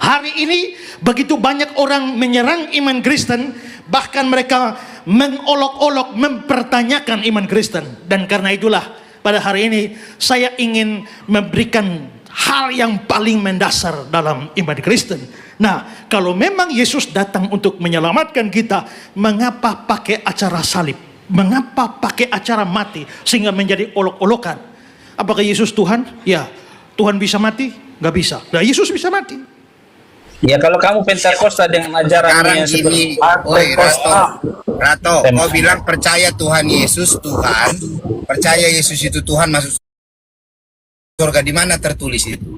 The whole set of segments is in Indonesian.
Hari ini begitu banyak orang menyerang iman Kristen, bahkan mereka mengolok-olok mempertanyakan iman Kristen. Dan karena itulah pada hari ini saya ingin memberikan hal yang paling mendasar dalam iman Kristen. Nah, kalau memang Yesus datang untuk menyelamatkan kita, mengapa pakai acara salib? Mengapa pakai acara mati sehingga menjadi olok-olokan? Apakah Yesus Tuhan? Ya, Tuhan bisa mati? Gak bisa. Nah, Yesus bisa mati. Ya, kalau kamu Pentakosta dengan ajarannya gini, oi Rato, kau bilang percaya Tuhan Yesus Tuhan, percaya Yesus itu Tuhan masuk surga, di mana tertulis itu?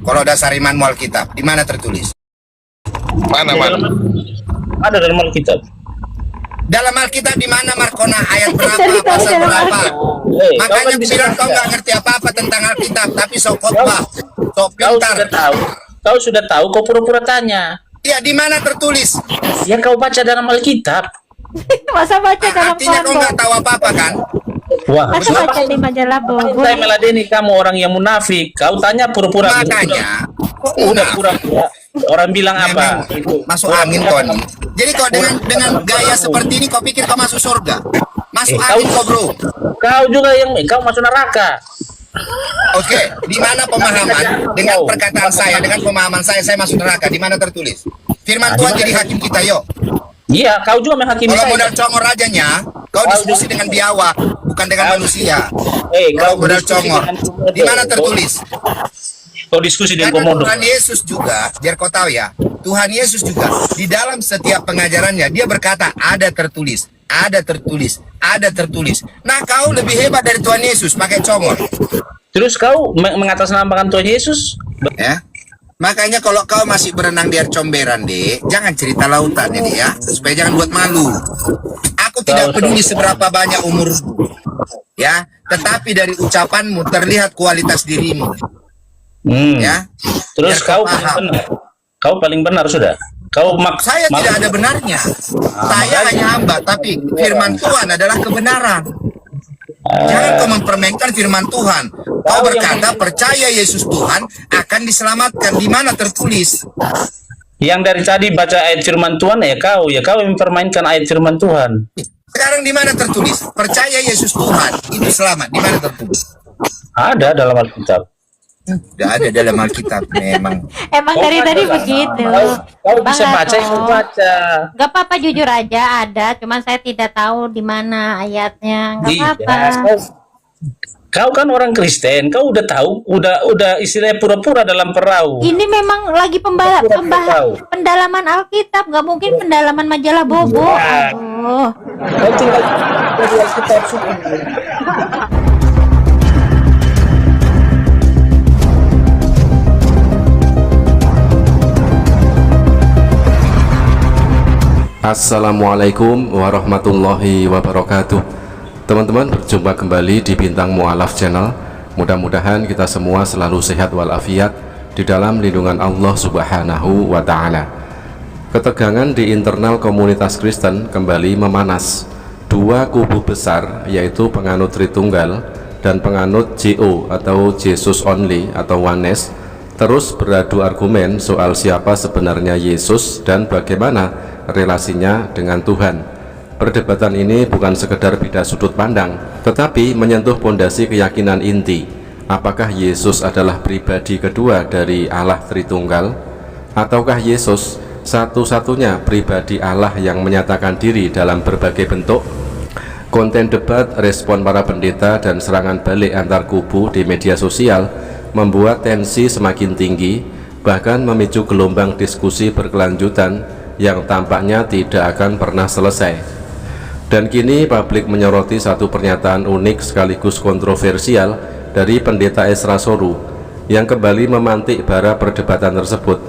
Kalau dasar imanmu Alkitab, di mana tertulis? Mana? Ada dalam Alkitab. Dalam Alkitab di mana, Markona? Ayat berapa? Pasal berapa? Makanya aku bilang kau nggak ngerti apa-apa tentang Alkitab, tapi sok khotbah, sok pintar. Kau sudah tahu, kau pura-pura tanya. Ya, di mana tertulis? Ya, kau baca dalam Alkitab. Masa baca dalam Artinya kau nggak tahu apa-apa kan? Wah, masa baca di majalah Bogor? saya meladeni kamu orang yang munafik. Kau tanya pura-pura. Makanya Udah pura-pura. Orang bilang apa? Masuk angin kau nih. Jadi kau dengan gaya seperti ini kau pikir kau masuk surga? Masuk angin kau, bro. Kau juga yang kau masuk neraka. Oke, di mana pemahaman dengan perkataan saya, dengan pemahaman saya masuk neraka? Di mana tertulis? Firman Tuhan jadi hakim kita, yuk. Iya, kau juga menghakimi Kalau saya. modal congor rajanya, kau diskusi dengan biawak, bukan dengan manusia. Kau Kalau modal congor, di mana tertulis? Kau diskusi dengan Karena komodo. Tuhan Yesus juga, biar kau tahu ya, Tuhan Yesus juga di dalam setiap pengajarannya dia berkata ada tertulis, ada tertulis, ada tertulis. Nah, kau lebih hebat dari Tuhan Yesus pakai congor. Terus kau mengatasnamakan Tuhan Yesus? Ya. Makanya kalau kau masih berenang di air comberan, Dek, jangan cerita lautan ya, Dek, ya, supaya jangan buat malu. Aku tidak peduli seberapa banyak umurmu, ya, tetapi dari ucapanmu terlihat kualitas dirimu. Ya. Terus kau paling benar. Kau paling benar sudah. Saya tidak ada benarnya. Saya hanya hamba, tapi firman Tuhan adalah kebenaran. Jangan kau mempermainkan firman Tuhan. Kau berkata percaya Yesus Tuhan akan diselamatkan. Di mana tertulis? Yang dari tadi baca ayat firman Tuhan ya kau yang mempermainkan ayat firman Tuhan. Sekarang di mana tertulis? Percaya Yesus Tuhan itu selamat. Di mana tertulis? Ada dalam Alkitab. Tidak ada dalam Alkitab memang. Emang dari tadi begitu. Kau bisa baca, itu baca. Gak apa-apa, jujur aja ada, cuman saya tidak tahu di mana ayatnya. Gak apa-apa. Kau kan orang Kristen, kau udah tahu, udah istilahnya pura-pura dalam perahu. Ini memang lagi pendalaman Alkitab, gak mungkin pendalaman majalah Bobo. Aduh. Kau tinggal di Alkitab. Assalamualaikum warahmatullahi wabarakatuh. Teman-teman, berjumpa kembali di Bintang Mu'alaf Channel. Mudah-mudahan kita semua selalu sehat walafiat di dalam lindungan Allah Subhanahu wa Ta'ala. Ketegangan di internal komunitas Kristen kembali memanas. Dua kubu besar, yaitu penganut Tritunggal dan penganut JO atau Jesus Only atau Oneness, terus beradu argumen soal siapa sebenarnya Yesus dan bagaimana relasinya dengan Tuhan. Perdebatan ini bukan sekedar beda sudut pandang, tetapi menyentuh pondasi keyakinan inti. Apakah Yesus adalah pribadi kedua dari Allah Tritunggal? Ataukah Yesus satu-satunya pribadi Allah yang menyatakan diri dalam berbagai bentuk? Konten debat, respon para pendeta, dan serangan balik antar kubu di media sosial membuat tensi semakin tinggi, bahkan memicu gelombang diskusi berkelanjutan yang tampaknya tidak akan pernah selesai. Dan kini publik menyoroti satu pernyataan unik sekaligus kontroversial dari pendeta Esra Soru yang kembali memantik bara perdebatan tersebut.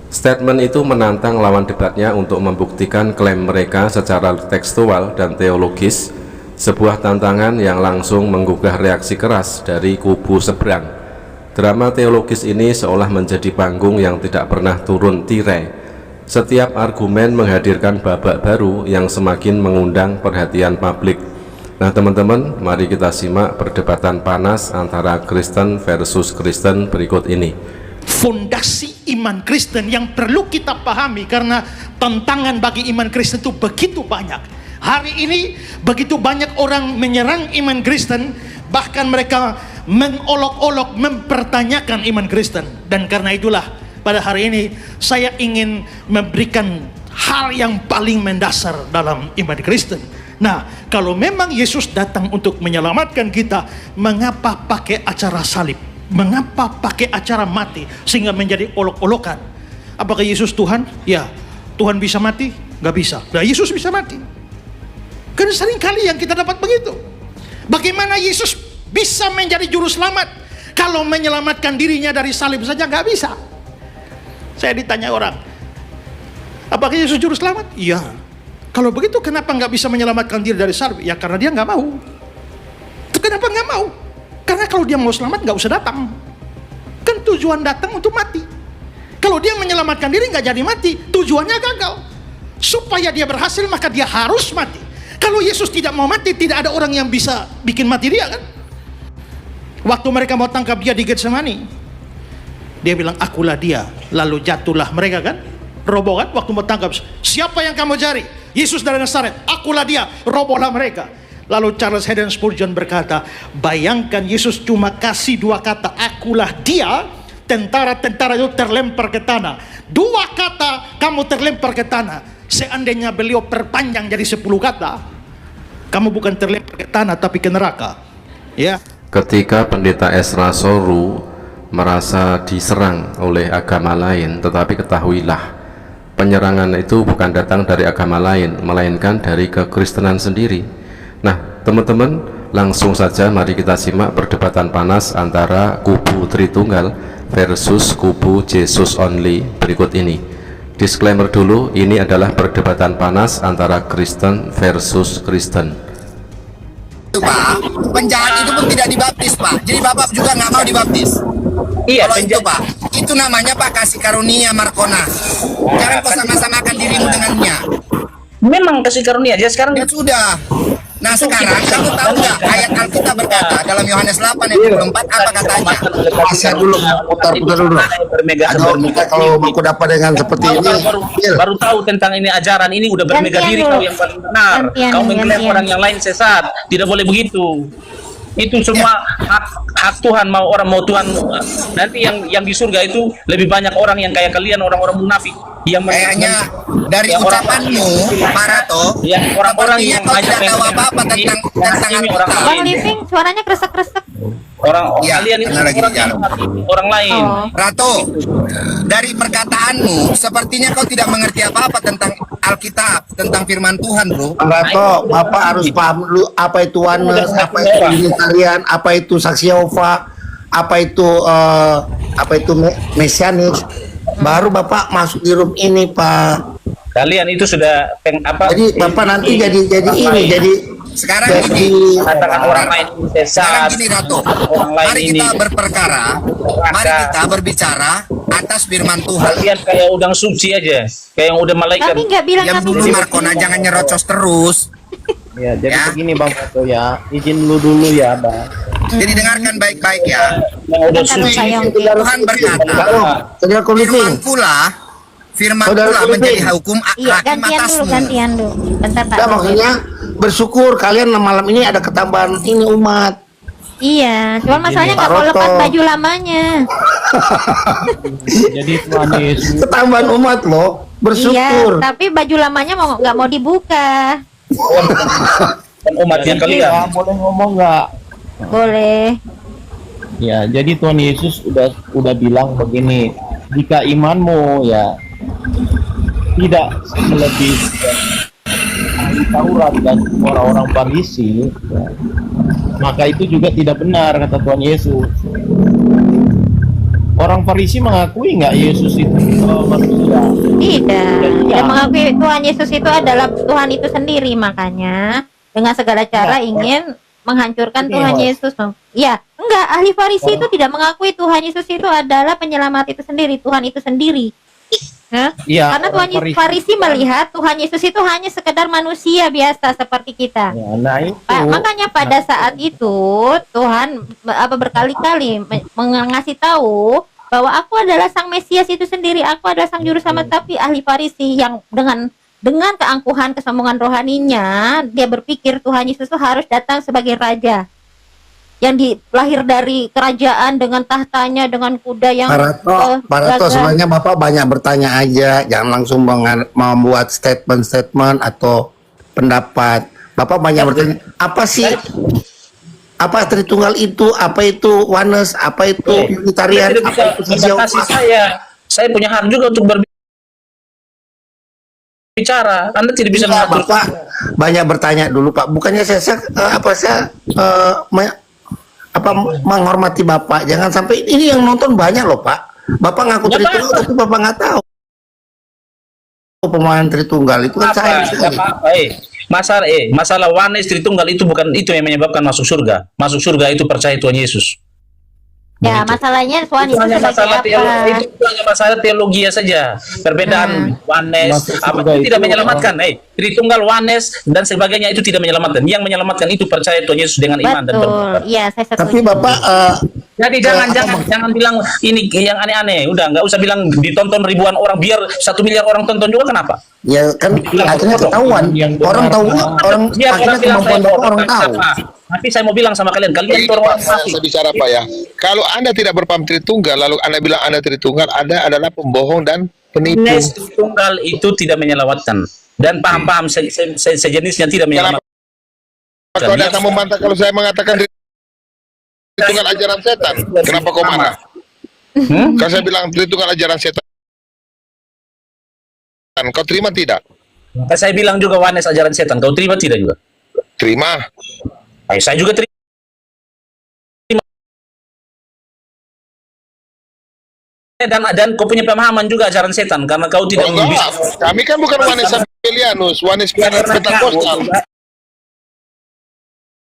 Statement itu menantang lawan debatnya untuk membuktikan klaim mereka secara tekstual dan teologis, sebuah tantangan yang langsung menggugah reaksi keras dari kubu seberang. Drama teologis ini seolah menjadi panggung yang tidak pernah turun tirai. Setiap argumen menghadirkan babak baru yang semakin mengundang perhatian publik. Nah teman-teman, mari kita simak perdebatan panas antara Kristen versus Kristen berikut ini. fondasi iman Kristen yang perlu kita pahami, karena tantangan bagi iman Kristen itu begitu banyak. Hari ini begitu banyak orang menyerang iman Kristen, bahkan mereka mengolok-olok mempertanyakan iman Kristen. Dan karena itulah pada hari ini saya ingin memberikan hal yang paling mendasar dalam iman Kristen. Nah, kalau memang Yesus datang untuk menyelamatkan kita, mengapa pakai acara salib? Mengapa pakai acara mati sehingga menjadi olok-olokan? Apakah Yesus Tuhan? Ya. Tuhan bisa mati? Gak bisa. Nah, Yesus bisa mati. Kan sering kali yang kita dapat begitu. Bagaimana Yesus bisa menjadi juru selamat kalau menyelamatkan dirinya dari salib saja gak bisa? Saya ditanya orang, apakah Yesus juru selamat? Iya. Kalau begitu kenapa gak bisa menyelamatkan diri dari salib? Ya karena dia gak mau. Itu kenapa gak mau? Karena kalau dia mau selamat gak usah datang. Kan tujuan datang untuk mati. Kalau dia menyelamatkan diri gak jadi mati, tujuannya gagal. Supaya dia berhasil maka dia harus mati. Kalau Yesus tidak mau mati, tidak ada orang yang bisa bikin mati dia kan. Waktu mereka mau tangkap dia di Getsemani, dia bilang akulah dia. Lalu jatuhlah mereka kan, roboh kan waktu mau tangkap. Siapa yang kamu cari? Yesus dari Nazaret. Akulah dia. Robohlah mereka. Lalu Charles Haddon Spurgeon berkata, bayangkan Yesus cuma kasih 2 kata, akulah dia, tentara-tentara itu terlempar ke tanah. 2 kata kamu terlempar ke tanah. Seandainya beliau perpanjang jadi 10 kata, kamu bukan terlempar ke tanah tapi ke neraka. Ya. Ketika pendeta Ezra Soru merasa diserang oleh agama lain, tetapi ketahuilah, penyerangan itu bukan datang dari agama lain, melainkan dari kekristenan sendiri. Nah, teman-teman, langsung saja mari kita simak perdebatan panas antara kubu Tritunggal versus kubu Jesus Only berikut ini. Disclaimer dulu, ini adalah perdebatan panas antara Kristen versus Kristen. Itu Pak, penjahat itu pun tidak dibaptis Pak. Jadi Bapak juga nggak mau dibaptis. Iya, Kalau itu Pak, itu namanya Pak kasih karunia Markona. Jangan kau sama-samakan dirimu dengannya. memang kasih karunia aja sekarang. Ya sudah. Nah sekarang kamu tahu nggak ayat Alkitab berkata dalam Yohanes 8 ayat 24 apa katanya? Pasnya dulu, putar dulu. Aduh, kita kalau aku dapat dengan seperti ini, baru tahu tentang ini ajaran ini udah bermega diri kau yang paling benar. Kau mengklaim orang yang lain sesat. Tidak boleh begitu. Itu semua hak Tuhan, mau orang mau Tuhan. Nanti yang di surga itu lebih banyak orang yang kayak kalian, orang-orang munafik yang kayaknya dari ucapanmu Pak Rato, yang orang-orang yang kau tidak tahu apa-apa tentang ini orang Alkitab. Bang Living suaranya kresek-kresek. orang Ya, kalian itu karena lagi orang, jalan. orang lain. Rato, dari perkataanmu sepertinya kau tidak mengerti apa-apa tentang Alkitab, tentang firman Tuhan, bro. Pak Rato, Bapak harus paham dulu apa itu oneness, apa itu Unitarian, apa itu Saksi Yehova, apa itu Mesianik. Baru Bapak masuk di room ini, Pak. Kalian itu sudah Jadi Bapak nanti jadi ini, jadi Sekarang jadi gini, katakan orang lain sekarang sesat. gini Rato, Orang lain mari ini kita berperkara, mari kita berbicara atas firman Tuhan. kalian kayak udang suci aja, kayak yang udah malaikat. Kami nggak bilang Diam kami dulu suci. Markona, jangan nyerocos terus. Ya, jadi Ya. begini Bang Pato ya, izin dulu ya Bang. Jadi dengarkan baik-baik ya. Yang udah Bentar, suci. sayang. Tuhan berkata, Saudara firman pula Saudara menjadi Living. hukum Iya, hakim gantian dulu, atasmu. gantian dulu. Bentar Pak. Nah, maksudnya bersyukur kalian malam ini ada ketambahan ini umat. Iya, cuma masalahnya Pak nggak mau Roto. lepas baju lamanya. Jadi Tuhan Yesus Ketambahan umat loh, Iya, bersyukur. tapi baju lamanya nggak mau dibuka. Dan umat yang Jadi, kalian. ya, boleh ngomong nggak? Boleh. Ya, jadi Tuhan Yesus udah bilang begini, jika imanmu ya tidak melebihi ahli Taurat dan orang-orang Farisi, ya, maka itu juga tidak benar kata Tuhan Yesus. Orang Farisi mengakui nggak Yesus itu manusia? Tidak mengakui Tuhan Yesus itu adalah Tuhan itu sendiri, makanya dengan segala cara ingin menghancurkan Ini, Tuhan Mas. Yesus. Ya, enggak, ahli Farisi itu tidak mengakui Tuhan Yesus itu adalah penyelamat itu sendiri, Tuhan itu sendiri. Hah? Iya, Karena orang Tuhan Farisi melihat Tuhan Yesus itu hanya sekedar manusia biasa seperti kita. Ya, nah itu. Makanya pada saat itu Tuhan berkali-kali mengasih tahu bahwa aku adalah sang Mesias itu sendiri, aku adalah sang juru selamat. Tapi ahli Farisi yang dengan keangkuhan kesombongan rohaninya, dia berpikir Tuhan Yesus itu harus datang sebagai raja yang lahir dari kerajaan dengan tahtanya, dengan kuda yang Pak Rato, sebenarnya Bapak banyak bertanya aja, jangan langsung membuat statement atau pendapat. Bapak banyak bertanya, apa sih, apa Tritunggal itu, apa itu oneness, apa itu Unitarian, apa itu membatasi saya punya hak juga untuk berbicara. Anda tidak bisa mengatur. Bapak banyak bertanya dulu Pak, bukannya saya menghormati Bapak, jangan sampai ini yang nonton banyak loh Pak. Bapak ngaku Tritunggal tapi Bapak nggak tahu pemahaman Tritunggal itu kan saya. Masalah oneness Tritunggal itu bukan itu yang menyebabkan masuk surga. Masuk surga itu percaya Tuhan Yesus. Ya, masalahnya Tuhan Itu Yesus hanya masalah sebagai apa? itu hanya masalah teologi saja. Perbedaan oneness apa itu tidak menyelamatkan. Tritunggal, oneness dan sebagainya itu tidak menyelamatkan. Yang menyelamatkan itu percaya Tuhan Yesus dengan iman dan berdoa. Iya, saya setuju. Tapi Bapak Jadi jangan bilang ini yang aneh-aneh. Udah nggak usah bilang ditonton ribuan orang, biar 1 miliar orang tonton juga, kenapa? ya kan akhirnya ketahuan, orang tahu, orang Biar akhirnya bilang kemampuan Bapak orang tahu. Tapi saya mau bilang sama kalian itu orang munafik. Saya bicara Pak ya. Kalau Anda tidak berpaham Tritunggal, lalu Anda bilang Anda Tritunggal, Anda adalah pembohong dan penipu. Oneness Tritunggal itu tidak menyelamatkan, dan paham-paham sejenisnya tidak menyelamatkan. Kau datang membantah kalau saya mengatakan Tritunggal ajaran setan. Kenapa kau marah? Kalau saya bilang Tritunggal ajaran setan, kau terima tidak? Maka saya bilang juga oneness ajaran setan. Kau terima tidak juga? Terima. Saya juga terima. Dan kau punya pemahaman juga ajaran setan, karena kau tidak Enggak, bisa. kami kan bukan Oneness Sabellianus, Oneness Pentakostal.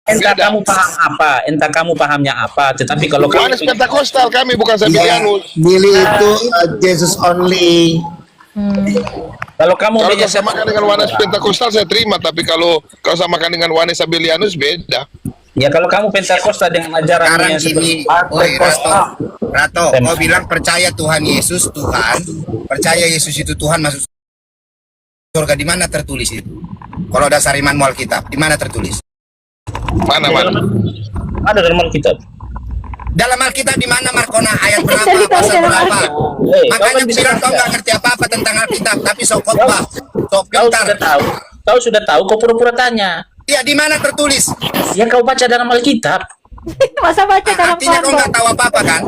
Entah kamu paham apa, entah kamu pahamnya apa, tetapi kalau kamu Oneness Pentakostal kami bukan Ya, Sabellianus. Billy itu Jesus only. kalau kamu Kalau kau menyesat, samakan dengan Oneness Pentakostal saya terima, tapi kalau kau samakan dengan Oneness Sabellianus beda. ya kalau kamu Pentakosta dengan ajaran Sekarang yang gini, seperti oi Rato, kau bilang percaya Tuhan Yesus Tuhan, percaya Yesus itu Tuhan masuk surga, di mana tertulis itu? Kalau dasar imanmu Alkitab, di mana tertulis? Mana? ada dalam Alkitab. Dalam Alkitab di mana Markona ayat berapa, pasal berapa? Makanya aku bilang kau nggak ngerti apa-apa tentang Alkitab, tapi sok khotbah, sok Kau pintar. sudah tahu, kau pura-pura tanya. Ya di mana tertulis? Ya kau baca dalam Alkitab. Masa baca dalam Artinya kau nggak pondok? tahu apa-apa kan?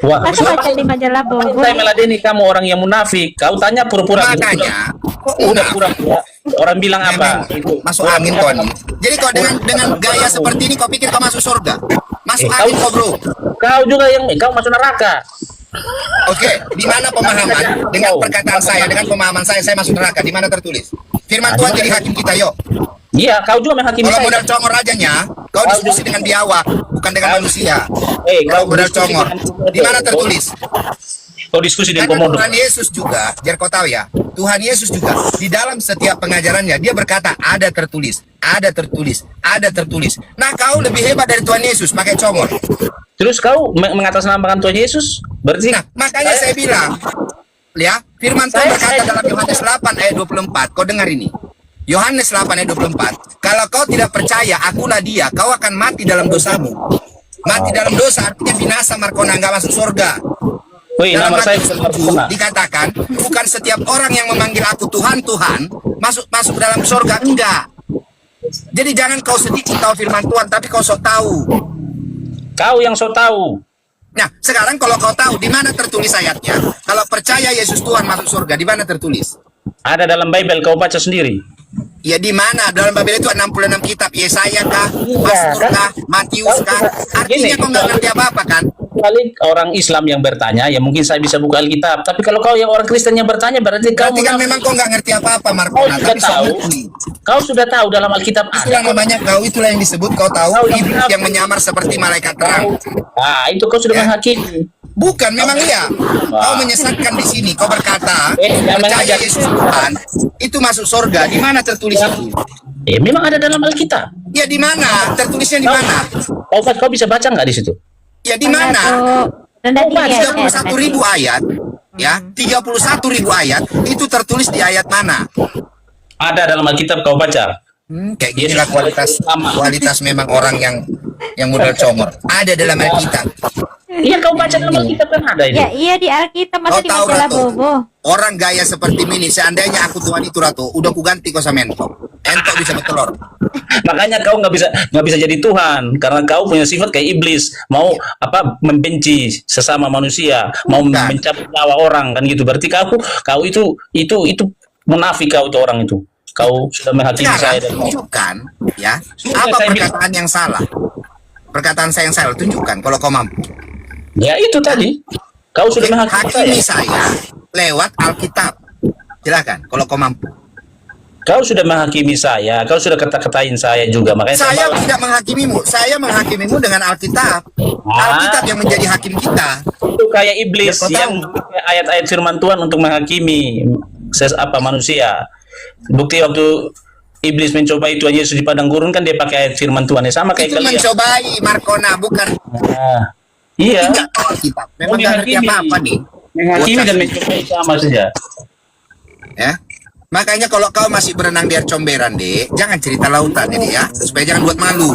Wah, Masa baca di majalah Bogor? saya meladeni kamu orang yang munafik. Kau tanya pura-pura. Makanya Udah pura-pura. Orang bilang apa? memang masuk angin kau nih. Jadi kau dengan gaya seperti ini kau pikir kau masuk surga? Masuk angin kau bro. Kau juga yang kau masuk neraka. Oke, di mana pemahaman dengan perkataan saya, dengan pemahaman saya masuk neraka? Di mana tertulis? Firman Tuhan jadi hakim kita, yuk. Iya, kau juga menghakimi Kalau saya. modal congor rajanya, kau diskusi dengan biawak, bukan dengan manusia. Kau Kalau modal diskusi congor, dengan- di mana tertulis? Kau diskusi dengan Karena komodo. Tuhan Yesus juga, biar kau tahu ya, Tuhan Yesus juga di dalam setiap pengajarannya dia berkata ada tertulis, ada tertulis, ada tertulis. Nah kau lebih hebat dari Tuhan Yesus pakai congor. Terus kau mengatasnamakan Tuhan Yesus? Berarti Nah makanya saya bilang, ya Firman Tuhan berkata dalam Yohanes 8 ayat 24, kau dengar ini. Yohanes 8 ayat 24, kalau kau tidak percaya akulah dia, kau akan mati dalam dosamu. Mati dalam dosa artinya binasa, Markona, nggak masuk surga. wih, Dalam nama saya Matius bukan 7 Markona. dikatakan bukan setiap orang yang memanggil aku Tuhan Tuhan masuk dalam surga, enggak. Jadi jangan kau sedikit tahu firman Tuhan tapi kau sok tahu. Kau yang so tahu. Nah sekarang kalau kau tahu di mana tertulis ayatnya, kalau percaya Yesus Tuhan masuk surga, di mana tertulis? Ada dalam Bible, kau baca sendiri. Ya di mana? Dalam Bible itu 66 kitab. Yesaya kah? Mazmur kah? Matius kah? Artinya kau nggak ngerti apa-apa kan? Kali orang Islam yang bertanya, ya mungkin saya bisa buka Alkitab. Tapi kalau kau yang orang Kristen yang bertanya, berarti kau Berarti kan munafik. memang kau nggak ngerti apa-apa, Kau Markona. sudah Tapi sok tahu. ngerti. Kau sudah tahu dalam Alkitab Itulah ada. namanya kau, itulah yang disebut kau tahu iblis yang menyamar seperti malaikat terang. Itu kau sudah Ya. menghakimi. Bukan, memang iya. Kau menyesatkan di sini. Kau berkata jangan percaya ajar. Yesus Tuhan itu masuk surga. Di mana tertulis itu? Memang ada dalam Alkitab. Ya di mana? Tertulisnya di mana? Kau bisa baca nggak di situ? Ya di mana? Rendah diri ya. 31.000 ayat, ya, 31.000 ayat itu tertulis di ayat mana? Ada dalam Alkitab, kau baca. Kayak ginilah kualitas memang orang yang modal comor. Ada dalam Alkitab. Iya, kau baca dalam Alkitab kan ada itu. Ya, iya di Alkitab, masa Kau di tahu majalah Ratu, Bobo. orang gaya seperti ini, seandainya aku Tuhan itu Ratu, udah ku ganti kau sama entok. Entok bisa bertelur. Makanya kau nggak bisa jadi Tuhan karena kau punya sifat kayak iblis, mau membenci sesama manusia, mau mencabut nyawa orang kan gitu. Berarti kau itu munafik, kau itu orang itu. Kau sudah menghakimi saya dan tunjukkan ya apa perkataan yang salah. Perkataan saya yang salah tunjukkan kalau kau mampu. Ya itu tadi. Kau sudah menghakimi saya lewat Alkitab. Silakan kalau kau mampu. Kau sudah menghakimi saya, kau sudah kata-katain saya juga, makanya saya tidak menghakimimu, saya menghakimimu dengan Alkitab. Alkitab yang menjadi hakim kita. Itu kayak iblis yang ayat-ayat firman Tuhan untuk menghakimi manusia. Bukti waktu iblis mencoba itu Yesus di padang gurun kan dia pakai ayat firman Tuhan ya, sama kayak itu kalian. Mencobai Markona bukan. Iya. Alkitab. Memang nggak ngerti apa-apa nih. Menghakimi dan mencobai sama saja. Ya. Makanya kalau kau masih berenang di air comberan, Dek, jangan cerita lautan ini ya, supaya jangan buat malu.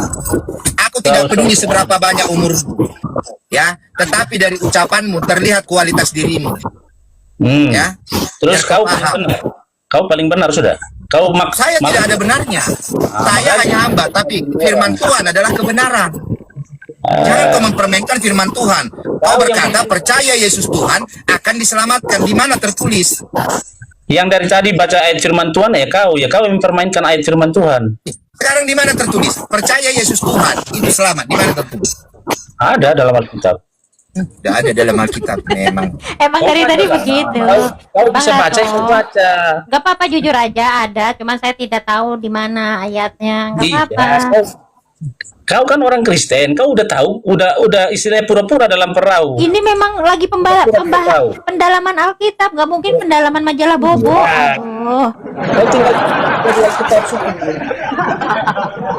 Aku tidak peduli seberapa banyak umurmu, ya, tetapi dari ucapanmu terlihat kualitas dirimu. Ya. Terus kau paling benar sudah. Saya tidak ada benarnya. Saya hanya hamba, tapi firman Tuhan adalah kebenaran. Jangan kau mempermainkan firman Tuhan. Kau berkata percaya Yesus Tuhan akan diselamatkan. Di mana tertulis? Yang dari tadi baca ayat firman Tuhan ya kau yang mempermainkan ayat firman Tuhan. Sekarang di mana tertulis? Percaya Yesus Tuhan itu selamat. Di mana tertulis? Ada dalam Alkitab. Tidak ada dalam Alkitab memang. Emang dari tadi begitu. Kau bisa baca, kau baca. Gak apa-apa, jujur aja ada, cuman saya tidak tahu di mana ayatnya. Gak apa-apa. Kau kan orang Kristen, kau udah tahu, udah istilahnya pura-pura dalam perahu. Ini memang lagi pendalaman Alkitab, nggak mungkin pendalaman majalah Bobo. Aduh.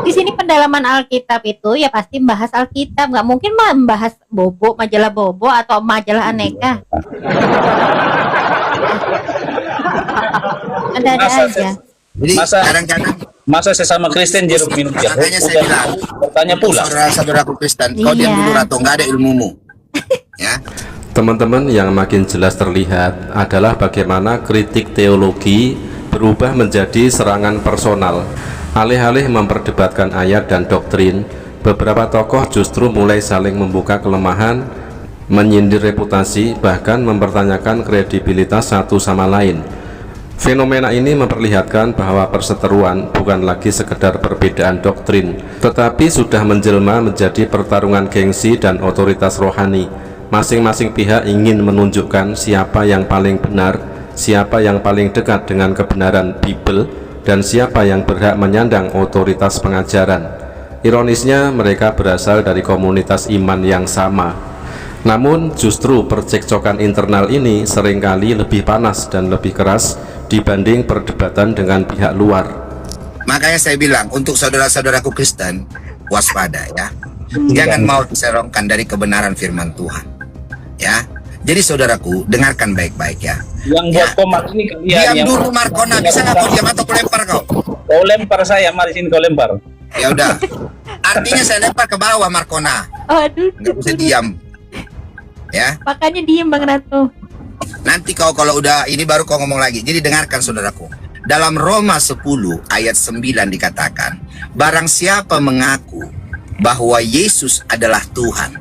Di sini pendalaman Alkitab itu ya pasti membahas Alkitab, nggak mungkin membahas Bobo, majalah Bobo atau majalah Aneka. Ada aja. Jadi kadang-kadang masa sesama Kristen jeruk minum jeruk. Makanya saya bilang, bertanya pula. Saudara-saudaraku Kristen, kau diam dulu Ratu, nggak ada ilmumu. Ya. Teman-teman, yang makin jelas terlihat adalah bagaimana kritik teologi berubah menjadi serangan personal. Alih-alih memperdebatkan ayat dan doktrin, beberapa tokoh justru mulai saling membuka kelemahan, menyindir reputasi, bahkan mempertanyakan kredibilitas satu sama lain. Fenomena ini memperlihatkan bahwa perseteruan bukan lagi sekedar perbedaan doktrin, tetapi sudah menjelma menjadi pertarungan gengsi dan otoritas rohani. Masing-masing pihak ingin menunjukkan siapa yang paling benar, siapa yang paling dekat dengan kebenaran Bible, dan siapa yang berhak menyandang otoritas pengajaran. Ironisnya, mereka berasal dari komunitas iman yang sama. Namun justru percekcokan internal ini seringkali lebih panas dan lebih keras dibanding perdebatan dengan pihak luar. Makanya saya bilang untuk saudara-saudaraku Kristen, waspada ya. Jangan mau diserongkan dari kebenaran firman Tuhan. Ya. Jadi saudaraku, dengarkan baik-baik ya. Yang buat komat ini kalian. Diam dulu Markona, bisa nggak kau diam atau kau lempar kau? Kau lempar saya, mari sini kau lempar. Ya udah. Artinya saya lempar ke bawah Markona. Aduh. Nggak bisa diam. Ya. Makanya diem Bang Ratu. Nanti kau kalau udah ini baru kau ngomong lagi. Jadi dengarkan saudaraku. Dalam Roma 10 ayat 9 dikatakan, barang siapa mengaku bahwa Yesus adalah Tuhan,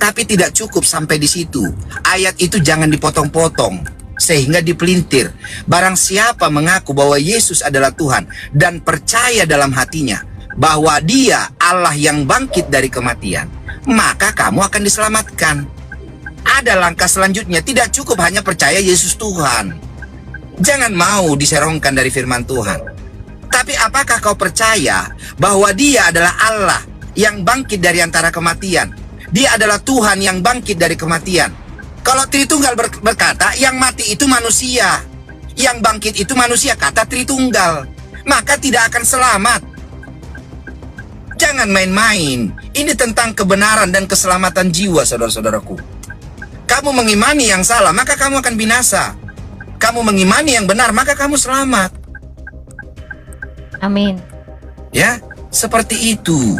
tapi tidak cukup sampai di situ. Ayat itu jangan dipotong-potong sehingga dipelintir. Barang siapa mengaku bahwa Yesus adalah Tuhan dan percaya dalam hatinya bahwa Dia Allah yang bangkit dari kematian, maka kamu akan diselamatkan. Ada langkah selanjutnya, tidak cukup hanya percaya Yesus Tuhan. Jangan mau diserongkan dari firman Tuhan. Tapi apakah kau percaya bahwa Dia adalah Allah yang bangkit dari antara kematian? Dia adalah Tuhan yang bangkit dari kematian. Kalau Tritunggal berkata, yang mati itu manusia, yang bangkit itu manusia, kata Tritunggal, maka tidak akan selamat. Jangan main-main. Ini tentang kebenaran dan keselamatan jiwa, saudara-saudaraku. Kamu mengimani yang salah, maka kamu akan binasa. Kamu mengimani yang benar, maka kamu selamat. Amin. Ya, seperti itu.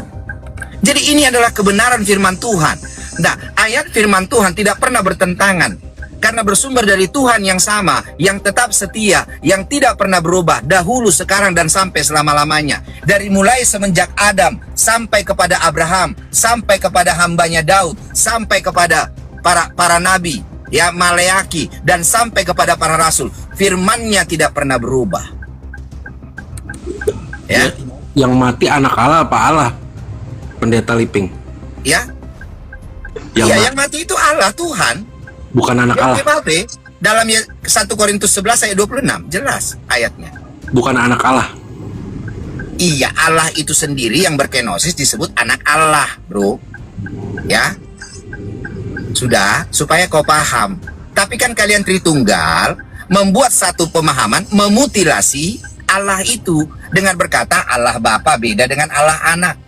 Jadi ini adalah kebenaran firman Tuhan. Nah, ayat firman Tuhan tidak pernah bertentangan. Karena bersumber dari Tuhan yang sama, yang tetap setia, yang tidak pernah berubah, dahulu, sekarang, dan sampai selama-lamanya. Dari mulai semenjak Adam, sampai kepada Abraham, sampai kepada hambanya Daud, sampai kepada para nabi, ya, Maleaki, dan sampai kepada para rasul. Firman-Nya tidak pernah berubah. Ya. Yang mati anak Allah apa Allah? Pendeta Liping. Ya. Yang mati itu Allah, Tuhan. Bukan anak Allah. Dalam 1 Korintus 11 ayat 26 jelas ayatnya. Bukan anak Allah. Iya, Allah itu sendiri yang berkenosis disebut anak Allah, bro. Ya. Sudah, supaya kau paham. Tapi kan kalian Tritunggal membuat satu pemahaman, memutilasi Allah itu dengan berkata Allah Bapa beda dengan Allah Anak.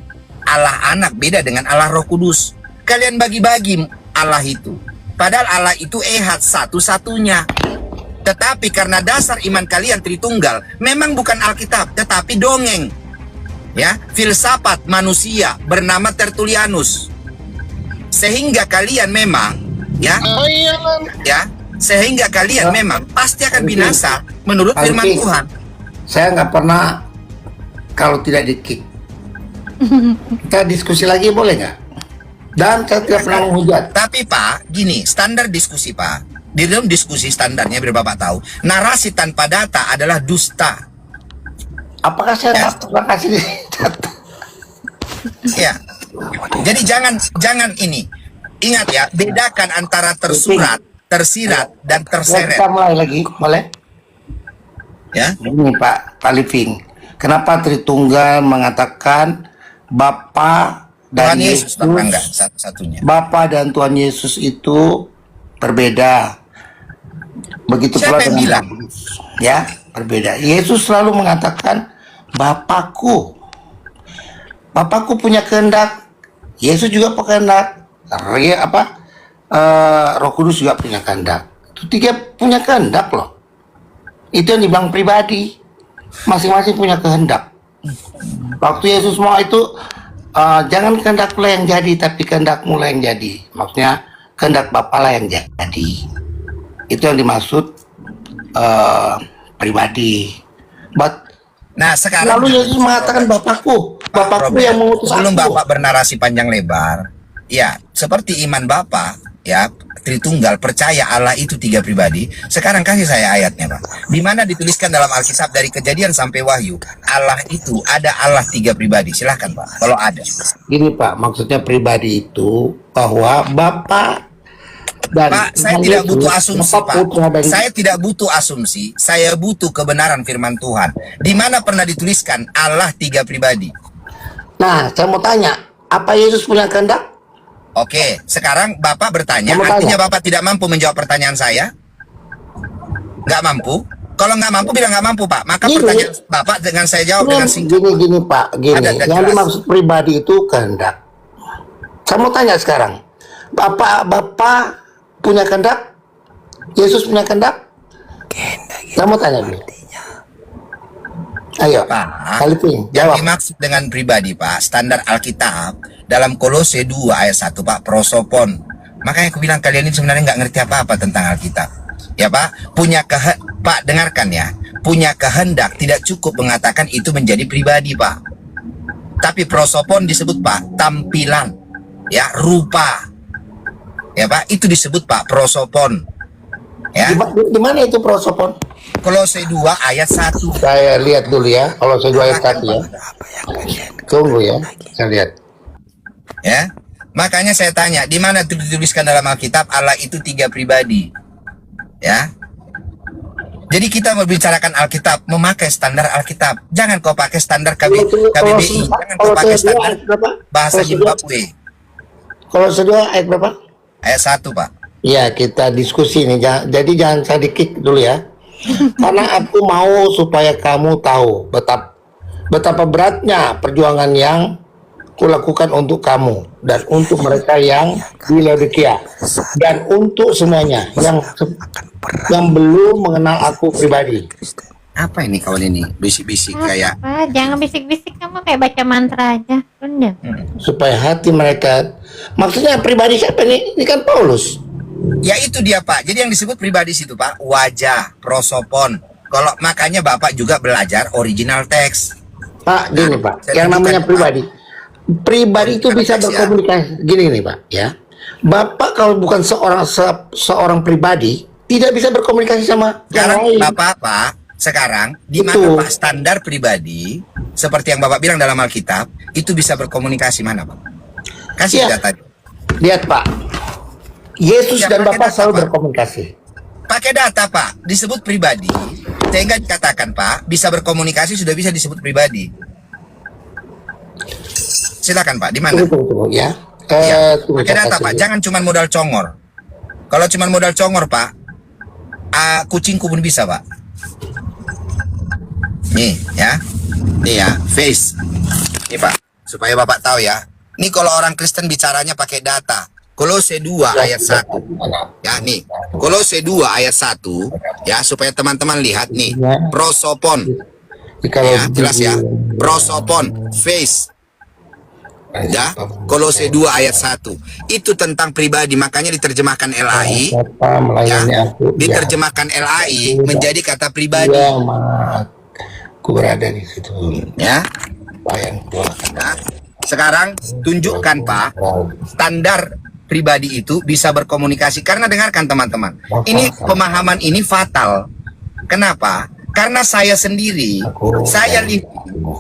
Allah Anak beda dengan Allah Roh Kudus. Kalian bagi-bagi Allah itu. Padahal Allah itu ehad, satu-satunya. Tetapi karena dasar iman kalian Tritunggal memang bukan Alkitab, tetapi dongeng. Ya, filsafat manusia bernama Tertullianus. Sehingga kalian memang ya, sehingga kalian memang pasti akan binasa menurut firman Tuhan. Saya nggak pernah kalau tidak di-kick. Kita diskusi lagi boleh nggak? Dan saya tidak pernah menghujat. Tapi Pak, gini, standar diskusi Pak. Di dalam diskusi standarnya biar Bapak tahu, narasi tanpa data adalah dusta. Apakah saya pernah kasih data? Ya. Jadi jangan ini. Ingat ya, bedakan antara tersurat, tersirat, dan terseret. Kita mulai lagi, boleh? Ya. Ini Pak Liping. Kenapa Tritunggal mengatakan Bapa dan Tuhan Yesus enggak satu-satunya. Bapa dan Tuhan Yesus itu berbeda. Begitu pula Siapa yang bilang? Ya, berbeda. Yesus selalu mengatakan Bapakku. Bapakku punya kehendak. Yesus juga punya kehendak. Roh Kudus juga punya kehendak. Itu tiga punya kehendak loh. Itu yang dibilang pribadi. Masing-masing punya kehendak. Waktu Yesus mau itu jangan kehendak lah yang jadi, tapi kehendakmu lah yang jadi. Maksudnya kehendak Bapa lah yang jadi. Itu yang dimaksud pribadi. Nah sekarang lalu Yesus mengatakan Bapakku yang mengutus sebelum aku. Bapak bernarasi panjang lebar, ya seperti iman Bapak, ya Tritunggal percaya Allah itu tiga pribadi. Sekarang kasih saya ayatnya Pak, di mana dituliskan dalam Alkitab dari Kejadian sampai Wahyu, Allah itu ada Allah tiga pribadi. Silahkan Pak, kalau ada. Gini Pak, maksudnya pribadi itu bahwa Bapa dan Pak, saya tidak butuh asumsi Pak. Dan Saya tidak butuh asumsi, saya butuh kebenaran firman Tuhan. Di mana pernah dituliskan Allah tiga pribadi? Nah, saya mau tanya, apa Yesus punya kehendak? Oke, sekarang Bapak bertanya, Kamu artinya tanya. Bapak tidak mampu menjawab pertanyaan saya? Nggak mampu? Kalau nggak mampu, bilang nggak mampu Pak. Maka Gini. pertanyaan Bapak dengan saya jawab dengan singkat. Gini Pak, gini. Ada Yang jelas. dimaksud pribadi itu kehendak. Saya mau tanya sekarang, Bapak punya kehendak? Yesus punya kehendak? Saya mau tanya dulu. Ayo, Pak, Kaliping, yang jawab. dimaksud dengan pribadi Pak, standar Alkitab dalam Kolose 2 ayat 1 Pak, prosopon. Makanya aku bilang kalian ini sebenarnya nggak ngerti apa-apa tentang Alkitab. Ya Pak, Pak dengarkan ya, punya kehendak tidak cukup mengatakan itu menjadi pribadi Pak. Tapi prosopon disebut Pak, tampilan, ya rupa. Ya Pak, itu disebut Pak, prosopon. Ya, Di mana itu prosopon? Kolose 2 ayat 1. Saya lihat dulu ya, kalau saya 2 ayat 1 ya. Tunggu ya, saya lihat. Ya, makanya saya tanya, di mana dituliskan dalam Alkitab Allah itu tiga pribadi? Ya, jadi kita membicarakan Alkitab, memakai standar Alkitab. Jangan kau pakai standar KBBI, jangan kau pakai standar bahasa Zimbabwe. Kalau kedua ayat berapa? Ayat 1 Pak. Ya, kita diskusi nih. Jadi jangan saya di-kick dulu ya. Karena aku mau supaya kamu tahu betapa beratnya perjuangan yang kulakukan untuk kamu dan untuk mereka yang di Laodikia dan untuk semuanya yang belum mengenal aku pribadi. Apa ini kawan ini? Bisik-bisik kayak. Jangan bisik-bisik, kamu kayak baca mantra aja. Bener. Supaya hati mereka, maksudnya pribadi siapa nih? Ini kan Paulus. Ya itu dia Pak. Jadi yang disebut pribadi situ Pak, wajah, prosopon. Kalau makanya Bapak juga belajar original teks. Pak, gini Pak, saya yang namanya tunjukkan, pribadi itu bisa berkomunikasi. Gini nih Pak, ya. Bapak kalau bukan seorang pribadi tidak bisa berkomunikasi sama yang Sekarang lain. Bapak sekarang di mana Betul. Pak standar pribadi seperti yang Bapak bilang dalam Alkitab itu bisa berkomunikasi mana Pak? Kasih Iya. data. Lihat Pak, Yesus Ya, dan pakai Bapak data, selalu Pak. berkomunikasi. Pakai data Pak, disebut pribadi. Sehingga dikatakan Pak, bisa berkomunikasi sudah bisa disebut pribadi. Silakan Pak, di mana? Tunggu ya. Tunggu, Pakai saya data kasih Pak, dulu. jangan cuma modal congor. Kalau cuma modal congor Pak, kucingku pun bisa Pak. Nih ya, face. Nih Pak, supaya Bapak tahu ya. Nih kalau orang Kristen bicaranya pakai data. Kolose 2 ayat 1. Ya nih, Kolose 2 ayat 1 ya supaya teman-teman lihat nih. Prosopon. Kalau Ya, jelas ya. Prosopon, face. Ya, Kolose 2 ayat 1. Itu tentang pribadi, makanya diterjemahkan LAI. Siapa Ya, melayani aku? diterjemahkan LAI menjadi kata pribadi. Ya, aku berada di situ. Ya. Layan gua. Nah, sekarang tunjukkan Pak, standar pribadi itu bisa berkomunikasi. Karena dengarkan teman-teman, ini pemahaman ini fatal. Kenapa? Karena saya sendiri, saya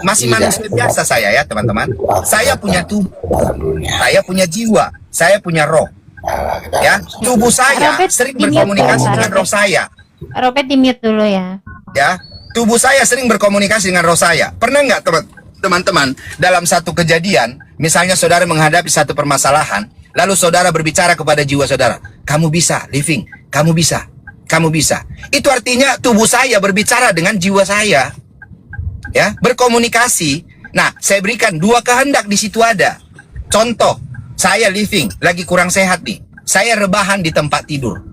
masih manusia biasa saya ya teman-teman. Saya punya tubuh, saya punya jiwa, saya punya roh. Ya, tubuh saya Robert, sering di-mute berkomunikasi ya, dengan Robert. roh saya. Robert di mute dulu ya. Ya, tubuh saya sering berkomunikasi dengan roh saya. Pernah nggak teman-teman dalam satu kejadian, misalnya saudara menghadapi satu permasalahan, lalu saudara berbicara kepada jiwa saudara, kamu bisa, living, kamu bisa, kamu bisa. Itu artinya tubuh saya berbicara dengan jiwa saya, ya, berkomunikasi. Nah, saya berikan dua kehendak di situ ada. Contoh, saya living, lagi kurang sehat nih, saya rebahan di tempat tidur,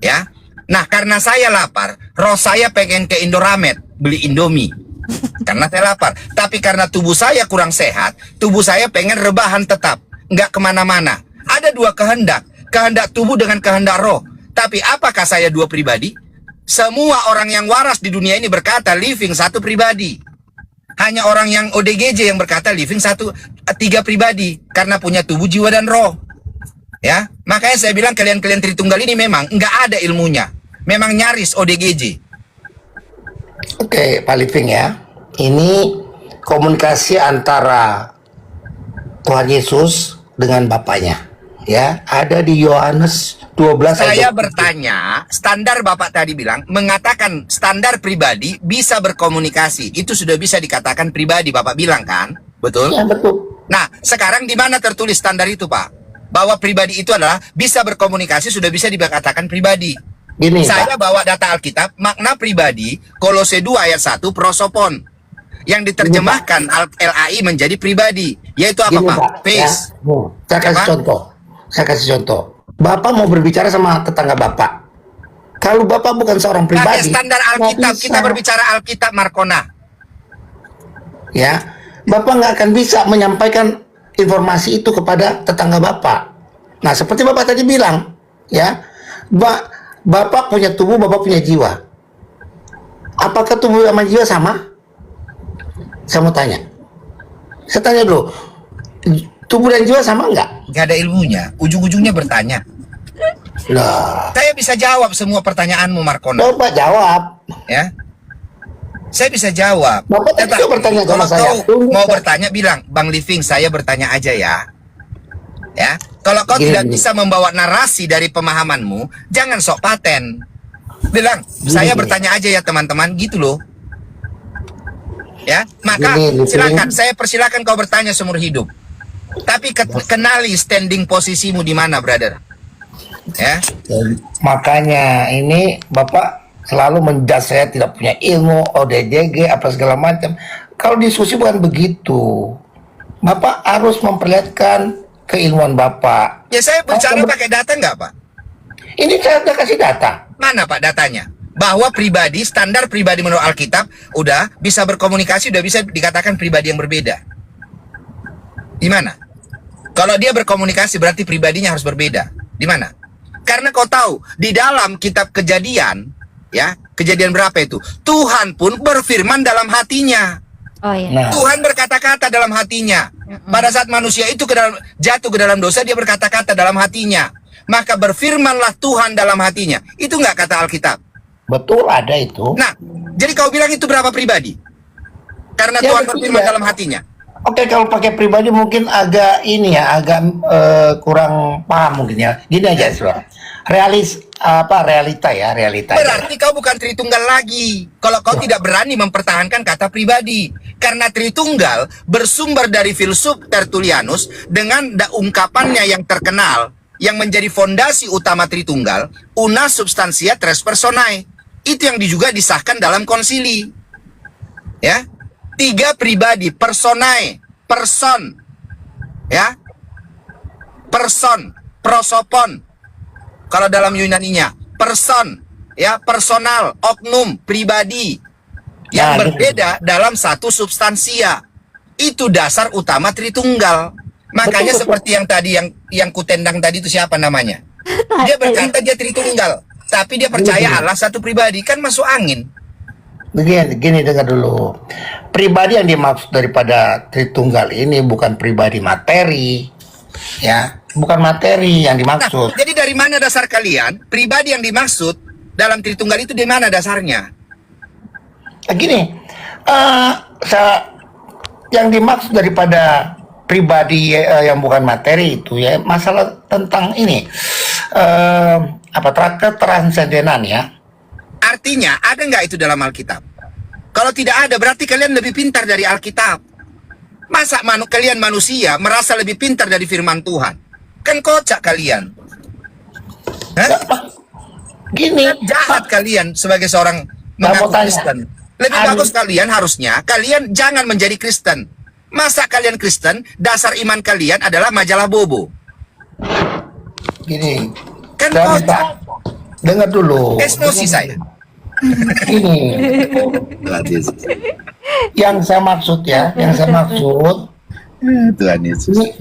ya. Nah, karena saya lapar, roh saya pengen ke Indomaret beli Indomie. Karena saya lapar. Tapi karena tubuh saya kurang sehat, tubuh saya pengen rebahan tetap, nggak kemana-mana. Ada dua kehendak, kehendak tubuh dengan kehendak roh. Tapi apakah saya dua pribadi? Semua orang yang waras di dunia ini berkata living satu pribadi. Hanya orang yang ODGJ yang berkata living tiga pribadi karena punya tubuh, jiwa dan roh. Ya, makanya saya bilang kalian-kalian Tritunggal ini memang nggak ada ilmunya. Memang nyaris ODGJ. Oke, Pak Living ya. Ini komunikasi antara Tuhan Yesus dengan Bapaknya. Ya, ada di Yohanes 12 Saya ayat 27. bertanya, standar Bapak tadi bilang, mengatakan standar pribadi bisa berkomunikasi. Itu sudah bisa dikatakan pribadi, Bapak bilang kan? Betul? Ya, betul. Nah, sekarang di mana tertulis standar itu, Pak? Bahwa pribadi itu adalah bisa berkomunikasi, sudah bisa dikatakan pribadi. Gini, Saya Pak. bawa data Alkitab, makna pribadi, Kolose 2 ayat 1, prosopon. Yang diterjemahkan LAI menjadi pribadi. Yaitu apa, Gini, Pak? Face. Ya. Saya kasih Apa? contoh. Saya kasih contoh. Bapak mau berbicara sama tetangga Bapak. Kalau Bapak bukan seorang Pakai pribadi, standar nggak Alkitab, bisa. kita berbicara Alkitab Markona. Ya, Bapak nggak akan bisa menyampaikan informasi itu kepada tetangga Bapak. Nah, seperti Bapak tadi bilang, ya, Bapak punya tubuh, Bapak punya jiwa. Apakah tubuh sama jiwa sama? Saya mau tanya. Saya tanya dulu, tubuh dan jiwa sama nggak? Gak ada ilmunya, ujung-ujungnya bertanya. Lah, Saya bisa jawab semua pertanyaanmu, Markona. Bapak jawab. Ya, saya bisa jawab. Bapak tadi Tetapi juga bertanya sama kalau saya. kau Tunggu, mau Pak. bertanya, bilang, Bang Living, saya bertanya aja ya. Ya, kalau kau Gini, tidak gini. bisa membawa narasi dari pemahamanmu, jangan sok paten. Bilang, saya gini. bertanya aja ya teman-teman, gitu loh. Ya, maka Gini, silakan, Living. saya persilakan kau bertanya seumur hidup. Tapi kenali standing posisimu di mana, brother. Ya, Makanya ini Bapak selalu menjudge saya tidak punya ilmu, ODGJ, apa segala macam. Kalau diskusi bukan begitu. Bapak harus memperlihatkan keilmuan Bapak. Ya saya bicara pakai data nggak Pak? Ini saya udah kasih data. Mana Pak datanya? Bahwa pribadi, standar pribadi menurut Alkitab, udah bisa berkomunikasi, udah bisa dikatakan pribadi yang berbeda. Di mana? Kalau dia berkomunikasi berarti pribadinya harus berbeda. Di mana? Karena kau tahu, di dalam kitab Kejadian, ya, Kejadian berapa itu? Tuhan pun berfirman dalam hatinya. Oh iya. Nah, Tuhan berkata-kata dalam hatinya. Pada saat manusia itu jatuh ke dalam dosa, dia berkata-kata dalam hatinya. Maka berfirmanlah Tuhan dalam hatinya. Itu nggak kata Alkitab? betul ada itu. Nah, jadi kau bilang itu berapa pribadi? Karena Ya, Tuhan betul, berfirman ya. dalam hatinya. Oke, kalau pakai pribadi mungkin agak ini ya, agak kurang paham mungkin ya. Gini aja, Saudara. Realita ya. Berarti kau bukan Tritunggal lagi. Kalau kau tidak berani mempertahankan kata pribadi. Karena Tritunggal bersumber dari filsuf Tertullianus dengan ungkapannya yang terkenal, yang menjadi fondasi utama Tritunggal, una substantia tres personae. Itu yang juga disahkan dalam konsili. Ya. 3 pribadi, personae, person. Ya. Person, prosopon. Kalau dalam Yunaninya, person, ya, personal, oknum, pribadi yang berbeda dalam satu substansia. Itu dasar utama Tritunggal. Makanya Betul. seperti yang tadi yang kutendang tadi itu siapa namanya? Dia berkata dia Tritunggal, tapi dia percaya Allah satu pribadi, kan masuk angin. Begini dengar dulu. Pribadi yang dimaksud daripada Tritunggal ini bukan pribadi materi, ya, bukan materi yang dimaksud. Nah, jadi dari mana dasar kalian? Pribadi yang dimaksud dalam Tritunggal itu di mana dasarnya? Gini, yang dimaksud daripada pribadi yang bukan materi itu ya masalah tentang ini ketranscendenan ya. Artinya ada nggak itu dalam Alkitab? Kalau tidak ada berarti kalian lebih pintar dari Alkitab. Masa kalian manusia merasa lebih pintar dari firman Tuhan? Kan kocak kalian. Hah? Gini, Jahat kalian sebagai seorang Nah, mengaku mau tanya. Kristen. Lebih Anu- bagus kalian harusnya kalian jangan menjadi Kristen. Masa kalian Kristen, dasar iman kalian adalah majalah bobo. gini. Kan Saya kocak. minta- dengar dulu. Emosi saya. Ini yang saya maksud ya, Tuhan Yesus. ini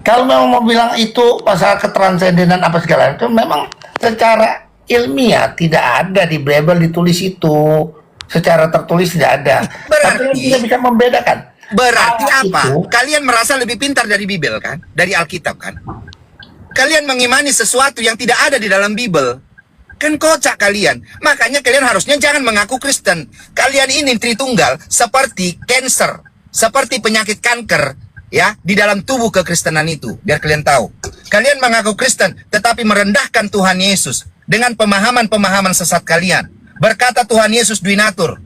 kalau memang mau bilang itu masalah ketranscendenan apa segala itu memang secara ilmiah tidak ada di Bible ditulis itu, secara tertulis tidak ada. Tapi kita bisa membedakan. Berarti apa? Itu- Kalian merasa lebih pintar dari Bible kan? Dari Alkitab kan? Kalian mengimani sesuatu yang tidak ada di dalam Bible. Kan kocak kalian. Makanya kalian harusnya jangan mengaku Kristen. Kalian ini Tritunggal seperti cancer, seperti penyakit kanker ya di dalam tubuh kekristenan itu. Biar kalian tahu. Kalian mengaku Kristen tetapi merendahkan Tuhan Yesus dengan pemahaman-pemahaman sesat kalian. Berkata Tuhan Yesus duinatur.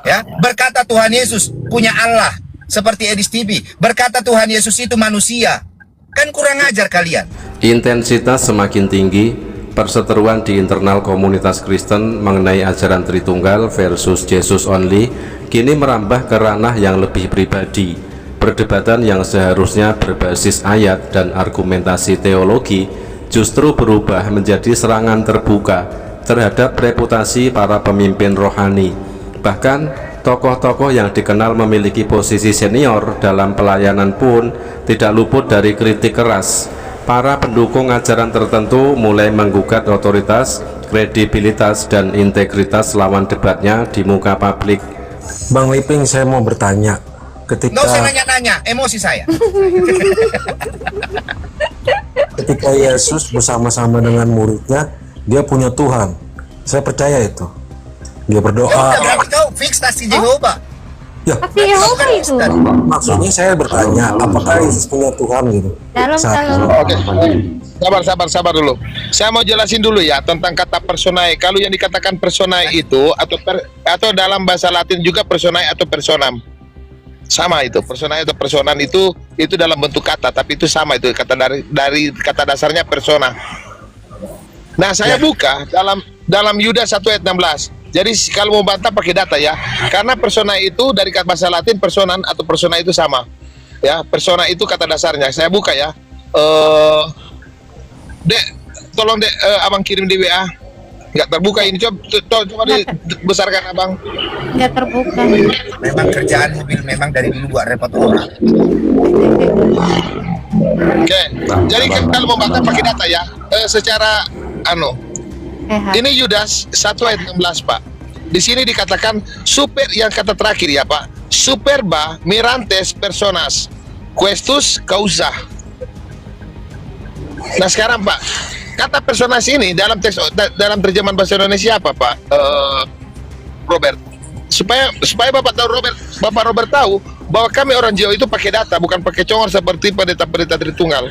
Ya, berkata Tuhan Yesus punya Allah seperti Edis TV. Berkata Tuhan Yesus itu manusia. Kan kurang ajar kalian. Intensitas semakin tinggi, perseteruan di internal komunitas Kristen mengenai ajaran Tritunggal versus Jesus only kini merambah ke ranah yang lebih pribadi. Perdebatan yang seharusnya berbasis ayat dan argumentasi teologi justru berubah menjadi serangan terbuka terhadap reputasi para pemimpin rohani. Bahkan tokoh-tokoh yang dikenal memiliki posisi senior dalam pelayanan pun tidak luput dari kritik keras. Para pendukung ajaran tertentu mulai menggugat otoritas, kredibilitas, dan integritas lawan debatnya di muka publik. Bang Liping, saya mau bertanya. Nggak usah Ketika nanya-nanya, emosi saya. Yesus bersama-sama dengan muridnya, dia punya Tuhan. Saya percaya itu. Dia Ya berdoa. udah, berarti kau fix saksi Jehovah. Ya, Saksi Yehova itu. maksudnya saya bertanya, apakah Yesus punya Tuhan gitu? Dalam Oke, sabar dulu. Saya mau jelasin dulu ya tentang kata personae. Kalau yang dikatakan personae itu atau dalam bahasa Latin juga personae atau personam. Sama itu, personae atau personan itu dalam bentuk kata, tapi itu sama itu kata dari kata dasarnya persona. Nah, saya buka dalam Yudas 1 ayat 16. Jadi kalau mau bantah pakai data ya. Karena persona itu dari bahasa Latin personan atau persona itu sama. Ya, persona itu kata dasarnya. Saya buka ya. Dek, tolong Dek, abang kirim di WA. Nggak terbuka ini, coba dibesarkan abang. Nggak terbuka. Memang kerjaan mobil memang dari dulu buat repot orang. Oke, jadi kalau membakar pakai data ya, secara ini Yudas 1 ayat 16 Pak. Di sini dikatakan super, yang kata terakhir ya Pak, superba mirantes personas questus causa. Nah sekarang Pak, kata personas ini dalam teks, dalam terjemahan bahasa Indonesia apa Pak Robert? Supaya Bapak Robert tahu bahwa kami orang Jawa itu pakai data, bukan pakai congor seperti pendeta-pendeta Tritunggal.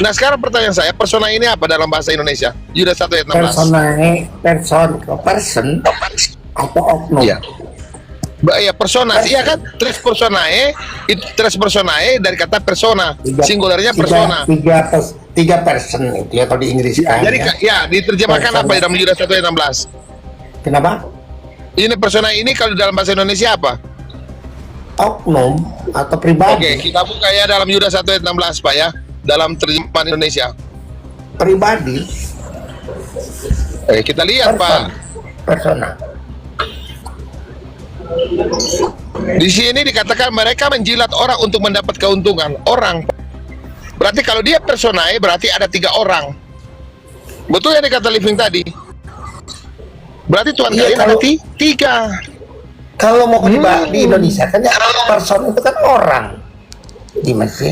Nah sekarang pertanyaan saya, persona ini apa dalam bahasa Indonesia? Yudas 1 ayat 16. Person atau oknum. Iya. Ya, persona, iya kan? Tres personae dari kata persona, singularnya persona. Tiga person itu ya kalau di Inggris kan. Jadi ya diterjemahkan apa dalam Yudas 1 ayat 16? Kenapa? Ini persona ini kalau dalam bahasa Indonesia apa? Oknum atau pribadi. Oke, kita buka ya dalam Yudas 1 ayat 16 Pak ya, dalam terjemahan Indonesia. Pribadi. Kita lihat Pak. Persona. Di sini dikatakan mereka menjilat orang untuk mendapat keuntungan. Orang. Berarti kalau dia personae berarti ada 3 orang. Betul yang dikata Living tadi. Berarti Tuhan kalian ada 3. Kalau mau pribadi di Indonesia kan ya person itu kan orang. Gimana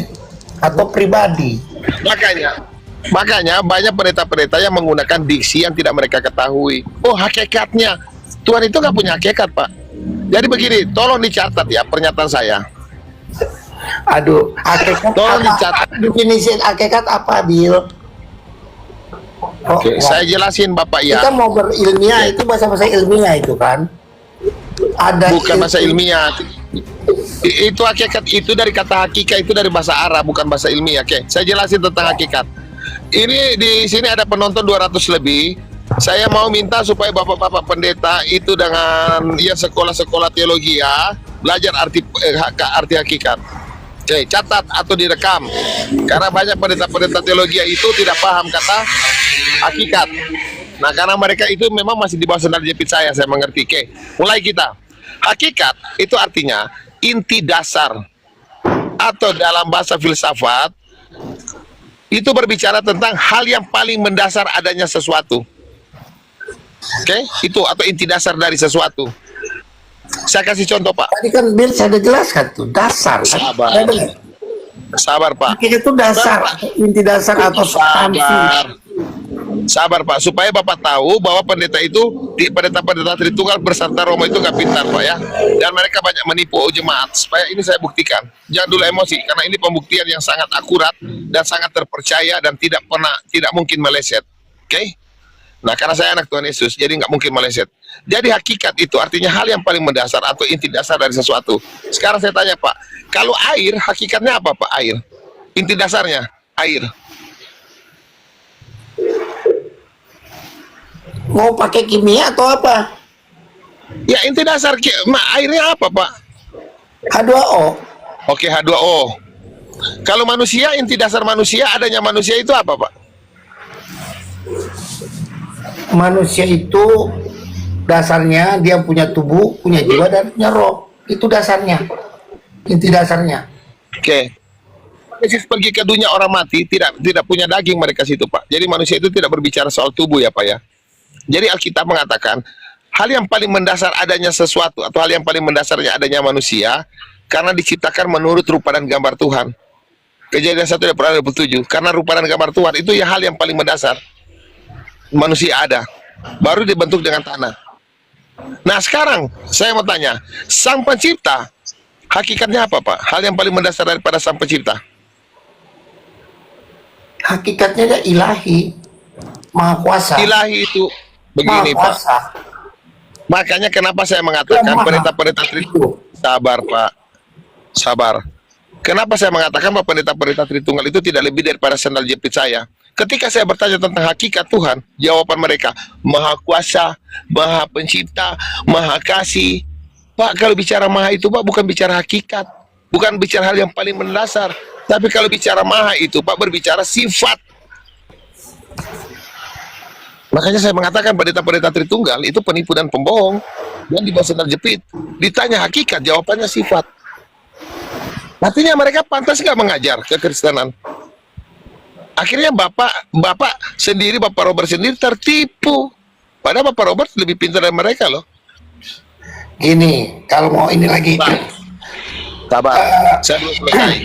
atau pribadi. Makanya banyak pendeta-pendeta yang menggunakan diksi yang tidak mereka ketahui. Oh hakikatnya Tuhan itu nggak punya hakikat Pak. Jadi begini, tolong dicatat ya pernyataan saya. Aduh, hakikat tolong apa? dicatat. Definisi hakikat apa, Bill? Oke, saya jelasin Bapak ya. Kita mau berilmiah itu bahasa-bahasa ilmiah itu kan? Ada bukan bahasa ilmiah. Itu hakikat itu dari kata hakikat itu dari bahasa Arab, bukan bahasa ilmiah. Oke, saya jelasin tentang hakikat. Ini di sini ada penonton 200 lebih. Saya mau minta supaya bapak-bapak pendeta itu dengan ya sekolah-sekolah teologi ya belajar arti hakikat. Oke, catat atau direkam. Karena banyak pendeta-pendeta teologi itu tidak paham kata hakikat. Nah, karena mereka itu memang masih di bawah sandal jepit saya mengerti. Oke, mulai kita. Hakikat itu artinya inti dasar, atau dalam bahasa filsafat itu berbicara tentang hal yang paling mendasar adanya sesuatu. Oke, itu atau inti dasar dari sesuatu. Saya kasih contoh Pak. Tadi kan Bill saya udah jelaskan tuh dasar. Sabar Pak. Itu dasar, inti dasar atau Sabar Pak, supaya Bapak tahu bahwa pendeta itu, pendeta-pendeta Tritunggal bersanta Roma itu nggak pintar Pak ya. Dan mereka banyak menipu jemaat. Supaya ini saya buktikan. Jangan dulu emosi, karena ini pembuktian yang sangat akurat dan sangat terpercaya dan tidak mungkin meleset. Oke? Nah, karena saya anak Tuhan Yesus, jadi nggak mungkin meleset. Jadi hakikat itu artinya hal yang paling mendasar atau inti dasar dari sesuatu. Sekarang saya tanya Pak, kalau air, hakikatnya apa Pak? Air. Inti dasarnya, air. Mau pakai kimia atau apa? Ya inti dasar airnya apa Pak? H2O. Oke, H2O. Kalau manusia, inti dasar manusia, adanya manusia itu apa Pak? Manusia itu dasarnya dia punya tubuh, punya jiwa dan punya roh. Itu dasarnya. Inti dasarnya. Oke. Yesus pergi ke dunia orang mati, tidak punya daging mereka situ Pak. Jadi manusia itu tidak berbicara soal tubuh ya Pak ya. Jadi Alkitab mengatakan hal yang paling mendasar adanya sesuatu atau hal yang paling mendasarnya adanya manusia karena diciptakan menurut rupa dan gambar Tuhan. Kejadian 1 ayat 27. Karena rupa dan gambar Tuhan itu ya hal yang paling mendasar. Manusia ada, baru dibentuk dengan tanah. Nah sekarang saya mau tanya, Sang Pencipta hakikatnya apa Pak? Hal yang paling mendasar daripada Sang Pencipta? Hakikatnya dia ilahi, maha kuasa. Ilahi itu begini Pak. Makanya kenapa saya mengatakan pendeta-pendeta Tritunggal, sabar Pak, sabar. Kenapa saya mengatakan bahwa pendeta-pendeta Tritunggal itu tidak lebih daripada sandal jepit saya? Ketika saya bertanya tentang hakikat Tuhan, jawaban mereka, Maha Kuasa, Maha Pencipta, Maha Kasih. Pak, kalau bicara Maha itu Pak bukan bicara hakikat. bukan bicara hal yang paling mendasar. Tapi kalau bicara maha itu Pak berbicara sifat. Makanya saya mengatakan pendeta-pendeta Tritunggal itu penipu dan pembohong dan di bawah sandal jepit. Ditanya hakikat, jawabannya sifat. Artinya mereka pantas nggak mengajar kekristenan. Akhirnya Bapak sendiri, Bapak Robert sendiri tertipu. Padahal Bapak Robert lebih pintar dari mereka loh. Gini, kalau mau ini lagi, Sabar, saya belum selesai.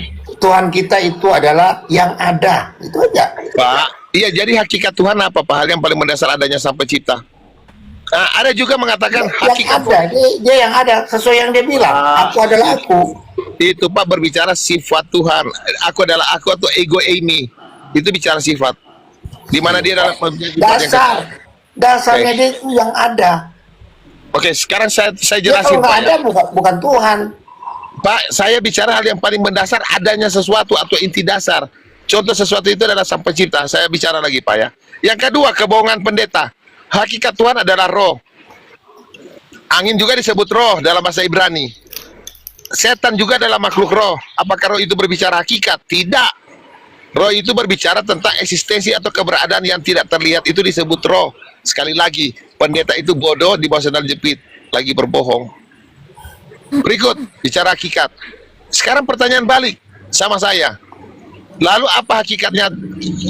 Tuhan kita itu adalah yang ada, itu aja. Pak, iya, jadi hakikat Tuhan apa Pak? Hal yang paling mendasar adanya sang pencipta. Nah, ada juga mengatakan hakikat yang ada, dia yang ada, sesuai yang dia bilang. Aku adalah aku. Itu Pak berbicara sifat Tuhan. Aku adalah aku atau ego ini. Itu bicara sifat. Di mana dia dalam dasarnya dia itu yang ada. Oke, sekarang saya Dia jelasin kalau Pak. nggak ada bukan Tuhan. Pak, saya bicara hal yang paling mendasar adanya sesuatu atau inti dasar. Contoh sesuatu itu adalah sang pencipta. Saya bicara lagi Pak ya. Yang kedua, kebohongan pendeta. Hakikat Tuhan adalah roh. Angin juga disebut roh dalam bahasa Ibrani. Setan juga adalah makhluk roh. Apakah roh itu berbicara hakikat? Tidak. Roh itu berbicara tentang eksistensi atau keberadaan yang tidak terlihat, itu disebut roh. Sekali lagi, pendeta itu bodoh di bawah sandal jepit, lagi berbohong. Berikut, bicara hakikat. Sekarang pertanyaan balik sama saya. Lalu apa hakikatnya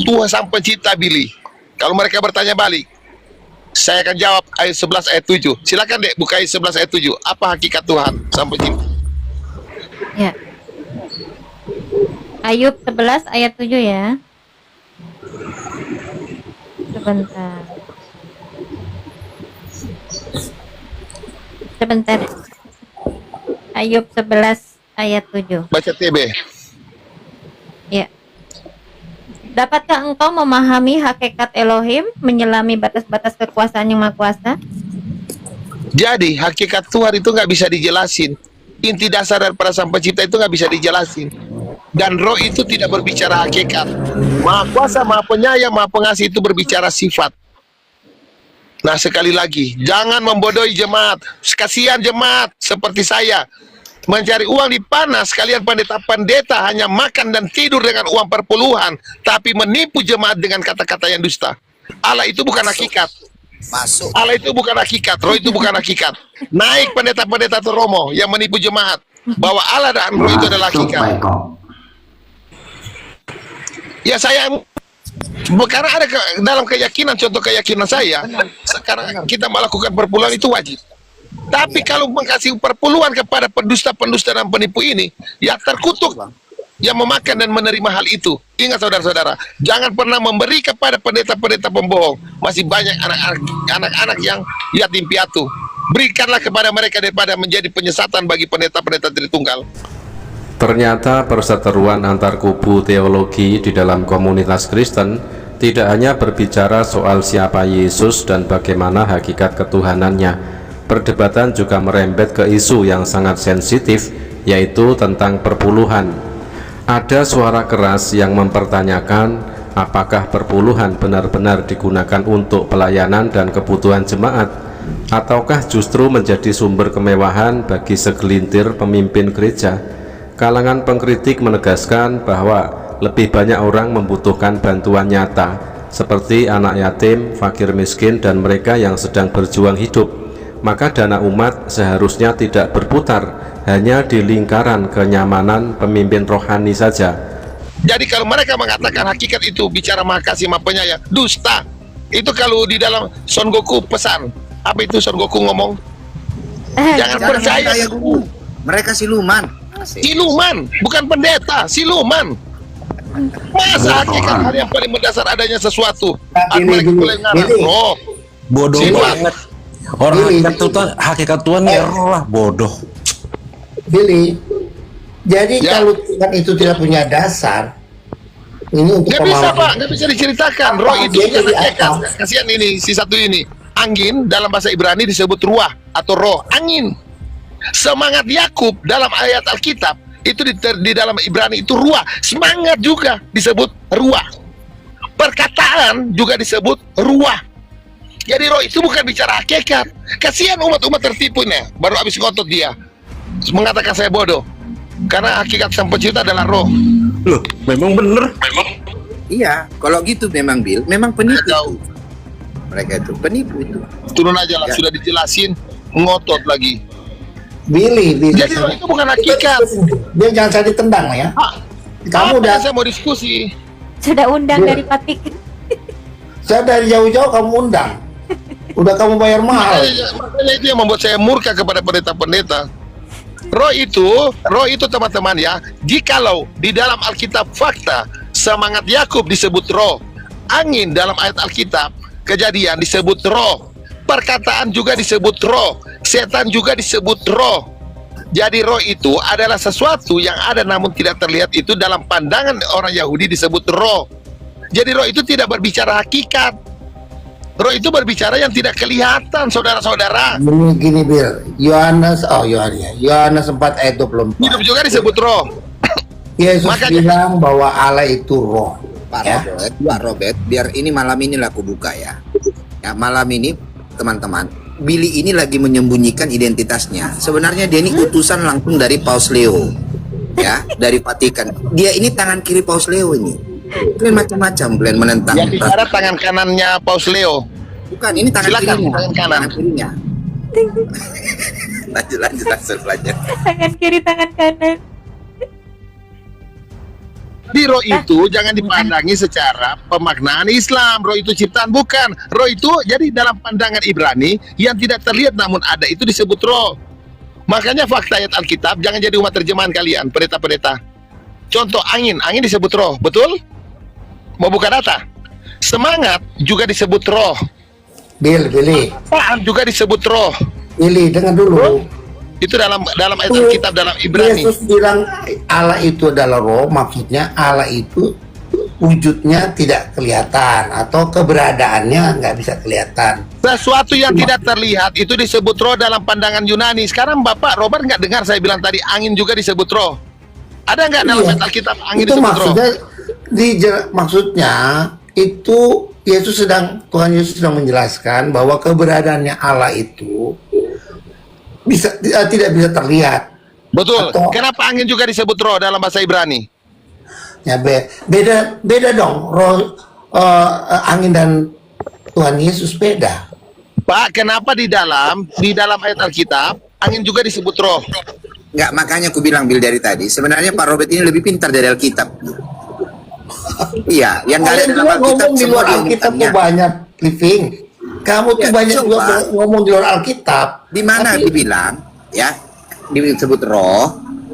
Tuhan sang pencipta, Billy? Kalau mereka bertanya balik, saya akan jawab ayat 11 ayat 7. Silakan Dek, buka ayat 11 ayat 7. Apa hakikat Tuhan sang pencipta? Ya. Ayub 11 ayat 7 ya. Sebentar. Ayub 11 ayat 7. Baca TB. Ya. Dapatkah engkau memahami hakikat Elohim, menyelami batas-batas kekuasaan yang Maha Kuasa? Jadi hakikat Tuhan itu nggak bisa dijelasin. Inti dasar daripada sang pencipta itu nggak bisa dijelasin. Dan roh itu tidak berbicara hakikat. Maha Kuasa, Maha Penyayang, Maha Pengasih itu berbicara sifat. Nah, sekali lagi, jangan membodohi jemaat. Kasihan jemaat seperti saya. Mencari uang di panas, kalian pendeta-pendeta hanya makan dan tidur dengan uang perpuluhan, tapi menipu jemaat dengan kata-kata yang dusta. Allah itu bukan hakikat. Masuk. Allah itu bukan hakikat, roh itu bukan hakikat. Naik pendeta-pendeta teromo yang menipu jemaat bahwa Allah dan roh itu adalah hakikat. Ya saya, karena ada dalam keyakinan, contoh keyakinan saya, sekarang kita melakukan perpuluhan itu wajib. Tapi kalau mengkasih perpuluhan kepada pendusta-pendusta dan penipu ini, ya terkutuk yang memakan dan menerima hal itu. Ingat saudara-saudara, jangan pernah memberi kepada pendeta-pendeta pembohong. Masih banyak anak-anak yang yatim piatu. Berikanlah kepada mereka daripada menjadi penyesatan bagi pendeta-pendeta Tritunggal. Ternyata perseteruan antar kubu teologi di dalam komunitas Kristen tidak hanya berbicara soal siapa Yesus dan bagaimana hakikat ketuhanannya. Perdebatan juga merembet ke isu yang sangat sensitif, yaitu tentang perpuluhan. Ada suara keras yang mempertanyakan apakah perpuluhan benar-benar digunakan untuk pelayanan dan kebutuhan jemaat, ataukah justru menjadi sumber kemewahan bagi segelintir pemimpin gereja. Kalangan pengkritik menegaskan bahwa lebih banyak orang membutuhkan bantuan nyata, seperti anak yatim, fakir miskin, dan mereka yang sedang berjuang hidup. Maka dana umat seharusnya tidak berputar hanya di lingkaran kenyamanan pemimpin rohani saja. Jadi kalau mereka mengatakan hakikat itu bicara Maha Kasih, Maha Penyayang, dusta. Itu kalau di dalam Son Goku pesan. Apa itu Son Goku ngomong? Jangan percaya. Mereka siluman. Siluman, bukan pendeta, siluman. Masa hakikat hal yang paling mendasar adanya sesuatu. Mereka boleh ngarang roh. Bodoh banget. Orang hakikat Tuhan ya roh lah, bodoh. Billy, jadi kalau Tuhan itu tidak punya dasar, ini untuk nggak bisa Pak, nggak bisa diceritakan. Roh itu bukan hakikat. Kasihan ini, si satu ini. Angin dalam bahasa Ibrani disebut ruah atau roh, angin. Semangat Yakub dalam ayat Alkitab itu di dalam Ibrani itu ruah. Semangat juga disebut ruah. Perkataan juga disebut ruah. Jadi roh itu bukan bicara hakikat. Kasihan umat-umat tertipu nih. Baru habis ngotot dia mengatakan saya bodoh. Karena hakikat sang pencipta adalah roh. Loh, memang bener. Iya, kalau gitu memang Bill, memang penipu. Jauh. Mereka itu penipu itu. Turun aja lah, Ya. sudah dijelasin, ngotot lagi. Billy. Jadi roh itu bukan hakikat. Dia jangan saya ditendang ya. Kamu Apa udah, saya mau diskusi? Sudah undang Iya. dari Patik. saya dari jauh-jauh kamu undang. Udah kamu bayar mahal. Makanya itu yang membuat saya murka kepada pendeta-pendeta. Roh itu teman-teman ya, jikalau di dalam Alkitab fakta, semangat Yakub disebut roh, angin dalam ayat Alkitab, Kejadian disebut roh, perkataan juga disebut roh, setan juga disebut roh. Jadi roh itu adalah sesuatu yang ada namun tidak terlihat, itu dalam pandangan orang Yahudi disebut roh. Jadi roh itu tidak berbicara hakikat. Roh itu berbicara yang tidak kelihatan, saudara-saudara. Gini Bill, Yohanes 4 ayat 24. Hidup juga disebut roh. Yesus Makanya- bilang bahwa Allah itu roh. Pak Ya. Robert, biar ini malam ini lah aku buka ya. Ya, malam ini teman-teman, Billy ini lagi menyembunyikan identitasnya. Sebenarnya dia ini utusan langsung dari Paus Leo. Ya, dari Vatikan. Dia ini tangan kiri Paus Leo ini. Kalian macam-macam kalian menentang. Yang bicara tangan kanannya Paus Leo. Bukan, ini tangan Silakan, kirinya. tangan kanan. Tangan kirinya. lanjut langsung lanjut. Tangan kiri, tangan kanan. Di roh itu jangan dipandangi secara pemaknaan Islam. Roh itu ciptaan, bukan. Roh itu jadi dalam pandangan Ibrani yang tidak terlihat namun ada, itu disebut roh. Makanya fakta ayat Alkitab jangan jadi umat terjemahan kalian, pendeta-pendeta. Contoh angin disebut roh, betul? Mau buka data? Semangat juga disebut roh. Billy, Paham juga disebut roh. dengar dulu. Itu dalam ayat Alkitab dalam Ibrani. Yesus bilang Allah itu adalah roh, maksudnya Allah itu wujudnya tidak kelihatan atau keberadaannya nggak bisa kelihatan. Sesuatu yang tidak terlihat itu disebut roh dalam pandangan Yunani. Sekarang Bapak Robert nggak dengar saya bilang tadi angin juga disebut roh? Ada nggak dalam ayat Alkitab angin Itu disebut roh? maksudnya itu Tuhan Yesus sedang menjelaskan bahwa keberadaannya Allah itu tidak bisa terlihat. Betul. Atau- Kenapa angin juga disebut roh dalam bahasa Ibrani? Ya beda dong. Roh angin dan Tuhan Yesus beda. Pak, kenapa di dalam ayat Alkitab angin juga disebut roh? Enggak, makanya aku bilang Bill dari tadi. Sebenarnya Pak Robert ini lebih pintar dari Alkitab. Iya, yang nggak ada Kalian dalam juga Alkitab ngomong di semua luar Alkitab tuh diungkapnya. banyak, Living. Kamu tuh Ya, banyak coba. juga ngomong di luar Alkitab. Di mana Tapi- dibilang ya, disebut roh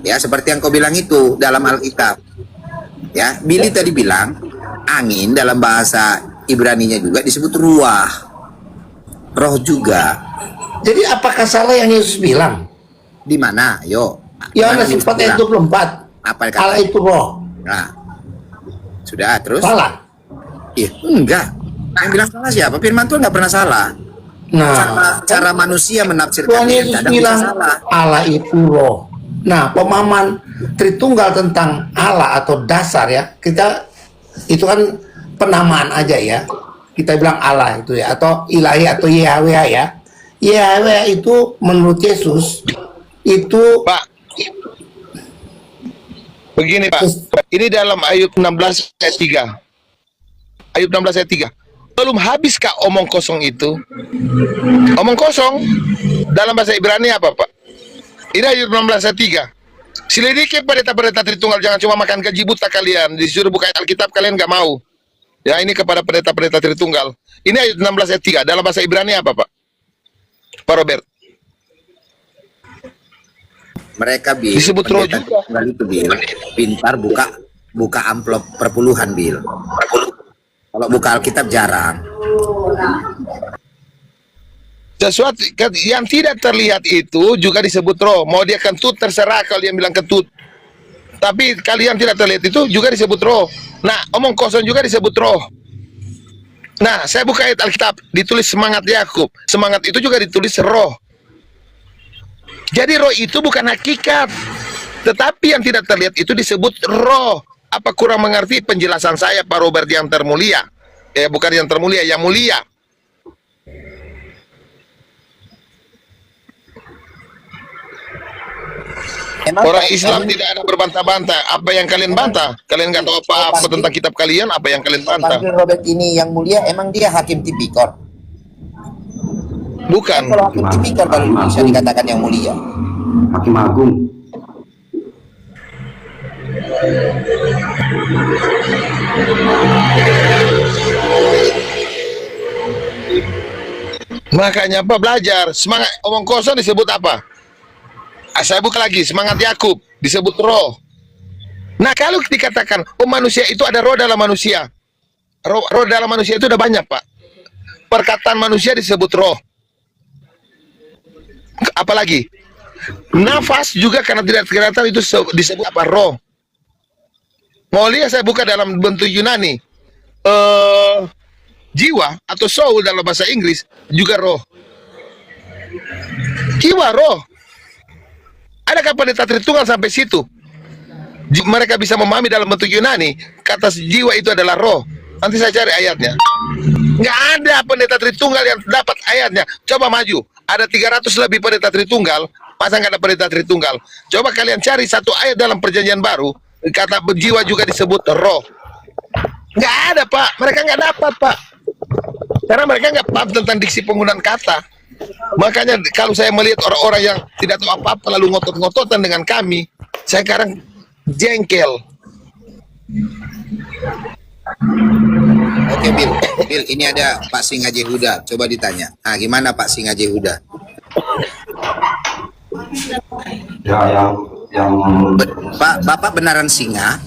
ya, seperti yang kau bilang itu dalam Alkitab. Ya, Billy tadi bilang angin dalam bahasa Ibraninya juga disebut ruah. Roh juga. Jadi apakah salah yang Yesus bilang? Di mana? Yo. Yohanes Mana Yesus 4 ayat bilang? 24. Apa yang Allah kata? itu roh. Nah. Sudah, terus? Salah. Iya, enggak. Yang bilang salah siapa? Firman Tuhan nggak pernah salah. Nah, Cara manusia menafsirkan Tuhan dia Yesus kadang bisa bilang salah. Allah itu roh. Nah, pemahaman Tritunggal tentang Allah atau dasar ya, kita itu kan penamaan aja ya. Kita bilang Allah itu ya, atau ilahi atau Yahweh ya. Yahweh itu menurut Yesus itu Pak, begini Pak, ini dalam Ayub 16 ayat 3. Ayub 16 ayat 3. Belum habiskah omong kosong itu? Omong kosong dalam bahasa Ibrani apa Pak? Ini Ayub 16 ayat 3. Selidiki pendeta-pendeta Tritunggal, jangan cuma makan gaji buta kalian. Disuruh buka Alkitab kalian nggak mau. Ya, ini kepada pendeta-pendeta Tritunggal. Ini Ayub 16 ayat 3. Dalam bahasa Ibrani apa Pak? Pak Robert. Mereka Bil, Disebut roh pendeta juga. Tunggal itu Bil, pintar buka amplop perpuluhan Bil. Kalau buka Alkitab jarang. Sesuatu yang tidak terlihat itu juga disebut roh. Mau dia kentut terserah kalau dia bilang kentut. Tapi kalian tidak terlihat itu juga disebut roh. Nah, omong kosong juga disebut roh. Nah, saya buka ayat Alkitab, ditulis semangat Yakub. Semangat itu juga ditulis roh. Jadi roh itu bukan hakikat. Tetapi yang tidak terlihat itu disebut roh. Apa kurang mengerti penjelasan saya Pak Robert yang termulia? Bukan yang termulia, yang mulia. Orang Islam tidak ada berbantah-bantah. Apa yang kalian bantah? Kalian nggak tahu apa-apa tentang kitab kalian, apa yang kalian bantah? Panggil Robert ini yang mulia, emang dia hakim tipikor? Bukan. Kalau hakim tipikor baru bisa dikatakan yang mulia. Hakim Agung. Makanya apa, belajar. Semangat omong kosong disebut apa? Saya buka lagi, semangat Yakub disebut roh. Nah, kalau dikatakan manusia itu ada roh dalam manusia. Roh dalam manusia itu udah banyak, Pak. Perkataan manusia disebut roh. Apalagi nafas juga karena tidak kelihatan itu disebut apa? Roh. Mau lihat saya buka dalam bentuk Yunani. Jiwa atau soul dalam bahasa Inggris juga roh. Jiwa, roh. Adakah pendeta Tritunggal sampai situ? Mereka bisa memahami dalam bentuk Yunani kata jiwa itu adalah roh. Nanti saya cari ayatnya. Nggak ada pendeta Tritunggal yang dapat ayatnya. Coba maju. Ada 300 lebih pendeta Tritunggal. Masa nggak ada pendeta Tritunggal? Coba kalian cari satu ayat dalam Perjanjian Baru. Kata jiwa juga disebut roh. Nggak ada, Pak. Mereka nggak dapat, Pak. Karena mereka nggak paham tentang diksi penggunaan kata. Makanya kalau saya melihat orang-orang yang tidak tahu apa-apa lalu ngotot-ngototan dengan kami, saya sekarang jengkel. Oke, Bill, ini ada Pak Singa Jehuda. Coba ditanya. Ah, gimana Pak Singa Jehuda? Ya, yang Pak, Bapak beneran singa?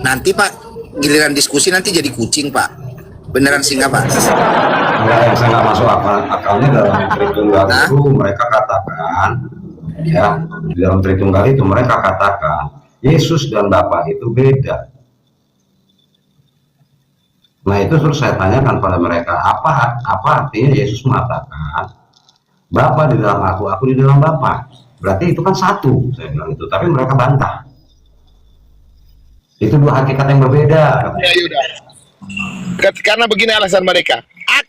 Nanti Pak, giliran diskusi nanti jadi kucing, Pak. Beneran singa, Pak? enggak, yang saya nggak masuk akalnya dalam Tritunggal itu mereka katakan, ya, di dalam Tritunggal itu mereka katakan Yesus dan Bapa itu beda. Nah, itu terus saya tanyakan pada mereka, apa artinya Yesus mengatakan Bapa di dalam aku di dalam Bapa? Berarti itu kan satu, saya bilang itu. Tapi mereka bantah. Itu dua hakikat yang berbeda. Ya, yaudah. Karena begini alasan mereka.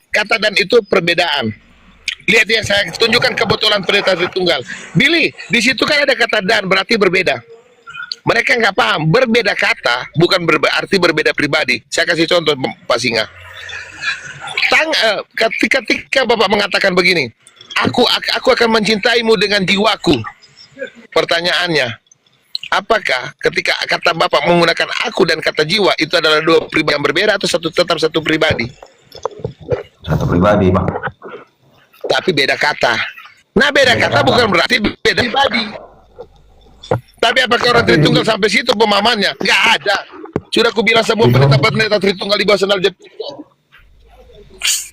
Kata dan itu perbedaan. Lihat ya, saya tunjukkan kebetulan pendeta Tritunggal. Billy, di situ kan ada kata dan, berarti berbeda. Mereka nggak paham, berbeda kata bukan berarti berbeda pribadi. Saya kasih contoh, Pak Singa. Ketika Bapak mengatakan begini, aku akan mencintaimu dengan jiwaku. Pertanyaannya, apakah ketika kata Bapak menggunakan aku dan kata jiwa itu adalah dua pribadi yang berbeda atau tetap satu pribadi? Satu pribadi, Pak. Tapi beda kata. Nah, beda kata bukan berarti beda pribadi. Tapi apakah orang Tritunggal sampai situ pemahamannya? Nggak ada. Sudah aku bilang semua pendeta Tritunggal di bawah sandal jepit.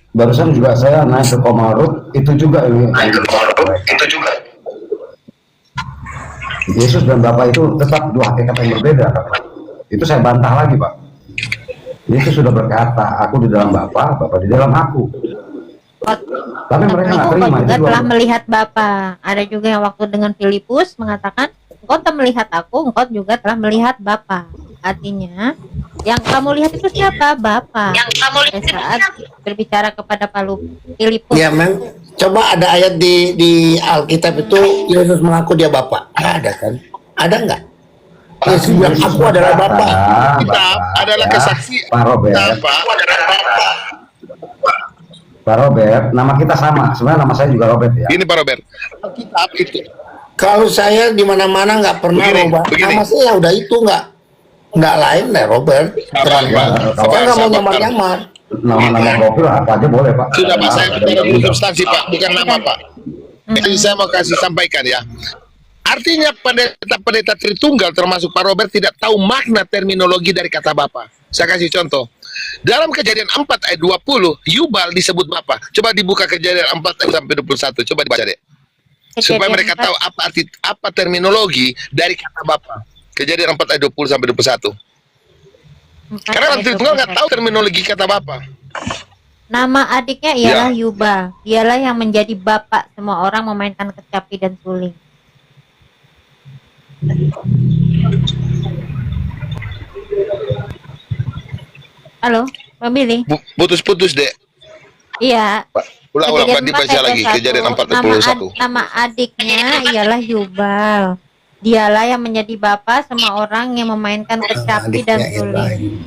Barusan juga saya naik ke Komarut, itu juga Yesus dan Bapa itu tetap dua hakikat yang berbeda, Pak. Itu saya bantah lagi, Pak. Yesus sudah berkata, aku di dalam Bapa, Bapa di dalam aku. Tapi mereka nggak terima. Juga telah melihat Bapa. Ada juga yang waktu dengan Filipus mengatakan, engkau telah melihat aku, engkau juga telah melihat Bapa. Artinya, yang kamu lihat itu siapa? Bapa. Yang kamu lihat itu saat berbicara kepada Filipus. Ya, memang. Coba ada ayat di Alkitab itu Yesus mengaku dia Bapa. Ada kan? Ada nggak? Yesus bilang aku adalah Bapa. Kita adalah kesaksian. Pak Robert. Pak Robert, nama kita sama. Sebenarnya nama saya juga Robert ya. Ini Pak Robert. Kitab itu. Kalau saya di mana-mana nggak pernah Robert. Nama saya udah itu nggak lain deh Robert. Terang Pak. Saya nggak mau nyamar-nyamar. Nama-nama profil apa aja boleh, Pak. Sudah, Pak, saya bicara dulu substansi, Pak, bukan nama, Pak. Jadi saya mau kasih sampaikan ya. Artinya pendeta Tritunggal termasuk Pak Robert tidak tahu makna terminologi dari kata Bapa. Saya kasih contoh. Dalam Kejadian 4 ayat 20, Yubal disebut Bapa. Coba dibuka Kejadian 4 ayat sampai 21. Coba dibaca deh. Supaya mereka tahu apa terminologi dari kata Bapa. Kejadian 4 ayat 20 sampai 21. Karena orang Tritunggal nggak tahu terminologi kata Bapa. Nama adiknya ialah Yubal. Dialah yang menjadi bapak semua orang memainkan kecapi dan suling. Halo, Pak Billy. Putus-putus, Dek. Iya. Ulang-ulang, Pak, dibaca lagi. Kejadian 4 ayat 21. Nama adiknya ialah Yubal. Dialah yang menjadi bapa semua orang yang memainkan kecapi dan suling.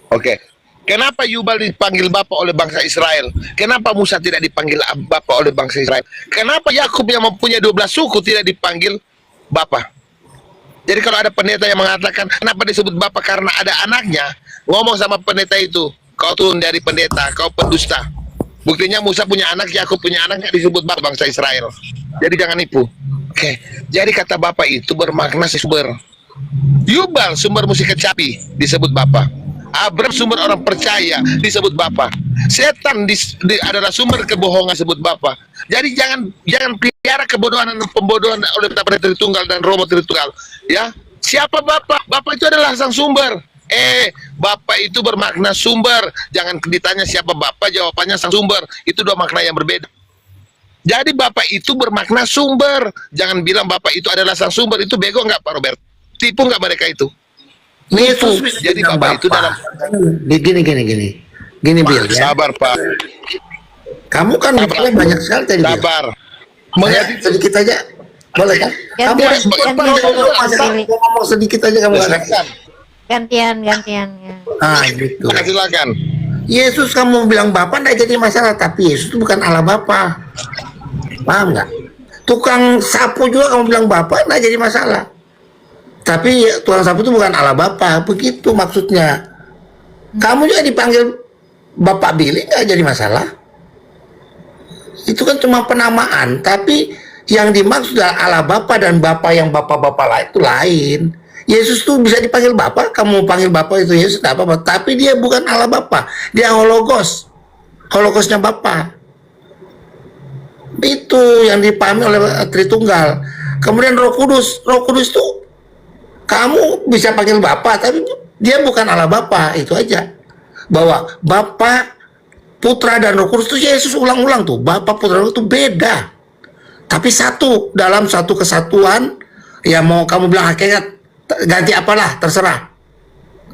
Oke. Kenapa Yubal dipanggil Bapak oleh bangsa Israel? Kenapa Musa tidak dipanggil Bapak oleh bangsa Israel? Kenapa Yakub yang mempunyai 12 suku tidak dipanggil Bapak? Jadi kalau ada pendeta yang mengatakan kenapa disebut Bapak karena ada anaknya, ngomong sama pendeta itu, kau turun dari pendeta, kau pendusta. Buktinya Musa punya anak, Yakub punya anaknya disebut Bapak bangsa Israel. Jadi jangan nipu. Oke. Jadi kata Bapak itu bermakna sumber. Yubal sumber musik kecapi disebut Bapak. Abraham sumber orang percaya disebut Bapa. Setan adalah sumber kebohongan disebut Bapa. Jadi jangan pelihara kebodohan dan pembodohan oleh Bapa Tritunggal dan Romo Tritunggal. Ya, siapa Bapa? Bapa itu adalah sang sumber. Bapa itu bermakna sumber. Jangan ditanya siapa Bapa, jawabannya sang sumber. Itu dua makna yang berbeda. Jadi Bapa itu bermakna sumber. Jangan bilang Bapa itu adalah sang sumber. Itu bego nggak Pak Robert? Tipu nggak mereka itu? Yesus Jadi Bapak itu dalam gini Bill ya. Sabar Pak. Kamu kan mikirnya banyak sekali tadi. Sabar. Mengerti sedikit aja, boleh kan? Kamu ngomong sedikit aja kamu nggak. Gantian ya. Gitu. Silakan. Yesus kamu bilang Bapa nggak jadi masalah, tapi Yesus itu bukan Allah Bapa. Paham nggak? Tukang sapu juga kamu bilang Bapa nggak jadi masalah. Tapi tukang sapu itu bukan Allah Bapa, begitu maksudnya. Kamu juga dipanggil Bapak Billy nggak jadi masalah. Itu kan cuma penamaan, tapi yang dimaksud Allah Bapa dan Bapa yang Bapak-Bapak lain itu lain. Yesus tuh bisa dipanggil Bapa, kamu panggil Bapa itu Yesus tidak apa-apa, tapi dia bukan Allah Bapa, dia hologos, hologosnya Bapa. Itu yang dipahami oleh Tritunggal. Kemudian Roh Kudus itu kamu bisa panggil Bapa, tapi dia bukan Allah Bapa, itu aja. Bahwa Bapa, Putra dan Roh Kudus itu Yesus ulang-ulang tuh, Bapa, Putra, Roh itu beda. Tapi satu, dalam satu kesatuan, ya mau kamu bilang hakikat, ganti apalah, terserah.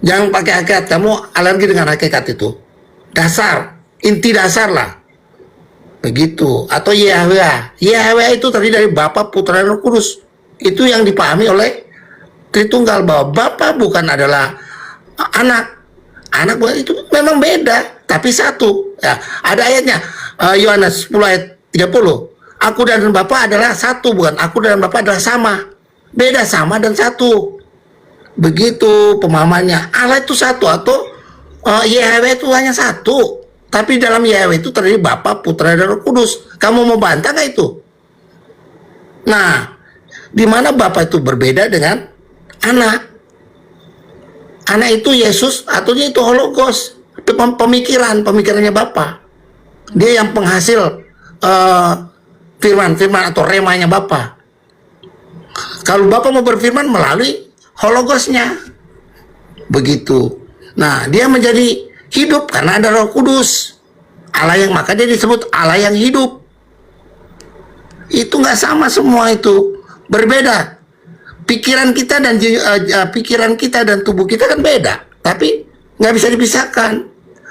Jangan pakai hakikat, kamu alergi dengan hakikat itu. Dasar, inti dasar lah. Begitu. Atau Yahweh. Yahweh itu terdiri dari Bapa, Putra, dan Roh Kudus. Itu yang dipahami oleh Tritunggal, bahwa Bapa bukan adalah anak. Anak bukan, itu memang beda, tapi satu. Ya, ada ayatnya, Yohanes 10 ayat 30. Aku dan Bapa adalah satu, bukan aku dan Bapa adalah sama. Beda sama dan satu. Begitu pemahamannya. Allah itu satu, atau Yahweh itu hanya satu. Tapi dalam Yahweh itu terdiri Bapa, Putra, dan Roh Kudus. Kamu mau bantah nggak itu? Nah, di mana Bapa itu berbeda dengan anak itu Yesus, atau dia itu hologos, itu pemikirannya Bapa. Dia yang penghasil firman atau remanya Bapa. Kalau Bapa mau berfirman melalui hologosnya, begitu. Nah, dia menjadi hidup karena ada Roh Kudus, Allah yang, maka dia disebut Allah yang hidup. Itu nggak sama, semua itu berbeda. Pikiran kita dan tubuh kita kan beda, tapi nggak bisa dipisahkan.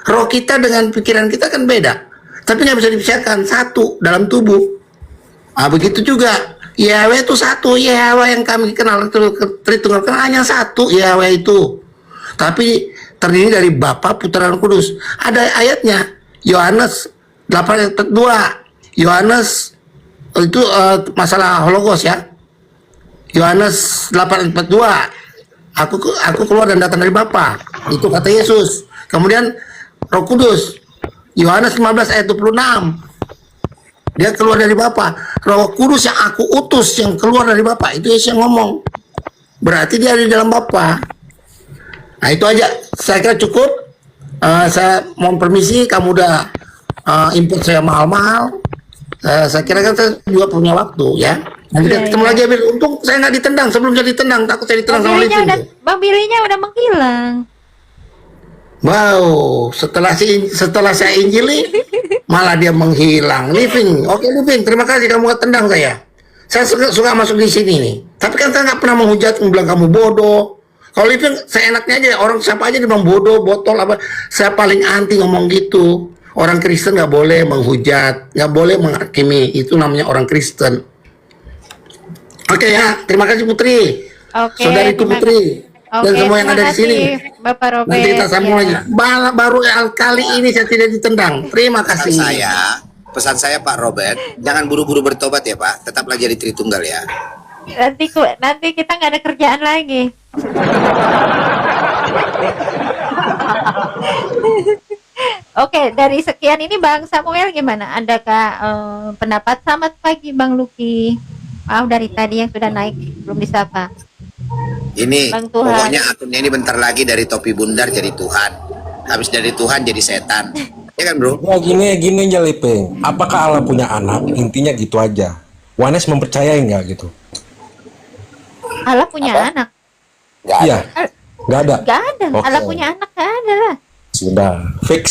Roh kita dengan pikiran kita kan beda, tapi nggak bisa dipisahkan, satu dalam tubuh. Begitu juga Yahweh itu satu. Yahweh yang kami kenal Tritunggal kan hanya satu Yahweh itu, tapi terdiri dari Bapa, Putra, dan Kudus. Ada ayatnya, Yohanes 8 ayat 2. Yohanes itu masalah hologos ya. Yohanes 8:42, aku keluar dan datang dari Bapa, itu kata Yesus. Kemudian Roh Kudus, Yohanes 15 ayat 26, dia keluar dari Bapa. Roh Kudus yang aku utus yang keluar dari Bapa, itu Yesus yang ngomong. Berarti dia ada di dalam Bapa. Nah, itu aja, saya kira cukup. Saya mohon permisi, kamu udah input saya mahal-mahal. Saya kira kan saya juga punya waktu ya. Nanti ketemu lagi, untung saya nggak ditendang. Sebelum saya ditendang, takut saya ditendang sama Living. Bang Billy-nya udah menghilang. Wow, setelah saya injili, malah dia menghilang. Living, oke Living, terima kasih kamu tendang saya. Saya suka masuk di sini nih. Tapi kan saya nggak pernah menghujat, bilang kamu bodoh. Kalau Living, saya enaknya aja, orang siapa aja dibilang bodoh, botol apa. Saya paling anti ngomong gitu. Orang Kristen nggak boleh menghujat, nggak boleh menghakimi. Itu namanya orang Kristen. Oke ya, terima kasih Putri. Oke, Saudariku Putri. Dan Oke, semua yang terima ada di sini. kasih, Bapak Robert. Nanti kita sambung Ya. lagi. Baru kali ini saya tidak ditendang. Terima kasih. Pesan saya Pak Robert, jangan buru-buru bertobat ya Pak, tetaplah jadi Tritunggal ya. Nanti kita nggak ada kerjaan lagi. Oke, dari sekian ini Bang Samuel gimana? Adakah pendapat? Selamat pagi Bang Luki. Maaf dari tadi yang sudah naik belum disapa. Ini Bang Tuhan. pokoknya akunnya ini bentar lagi dari topi bundar jadi Tuhan, habis dari Tuhan jadi setan, ya kan bro? Ya gini aja Liping. Apakah Allah punya anak? Intinya gitu aja. Wanes mempercayai nggak gitu? Allah punya anak? Iya. Nggak ada. Gak ada. Oke. Allah punya anak gak ada lah. Sudah fix.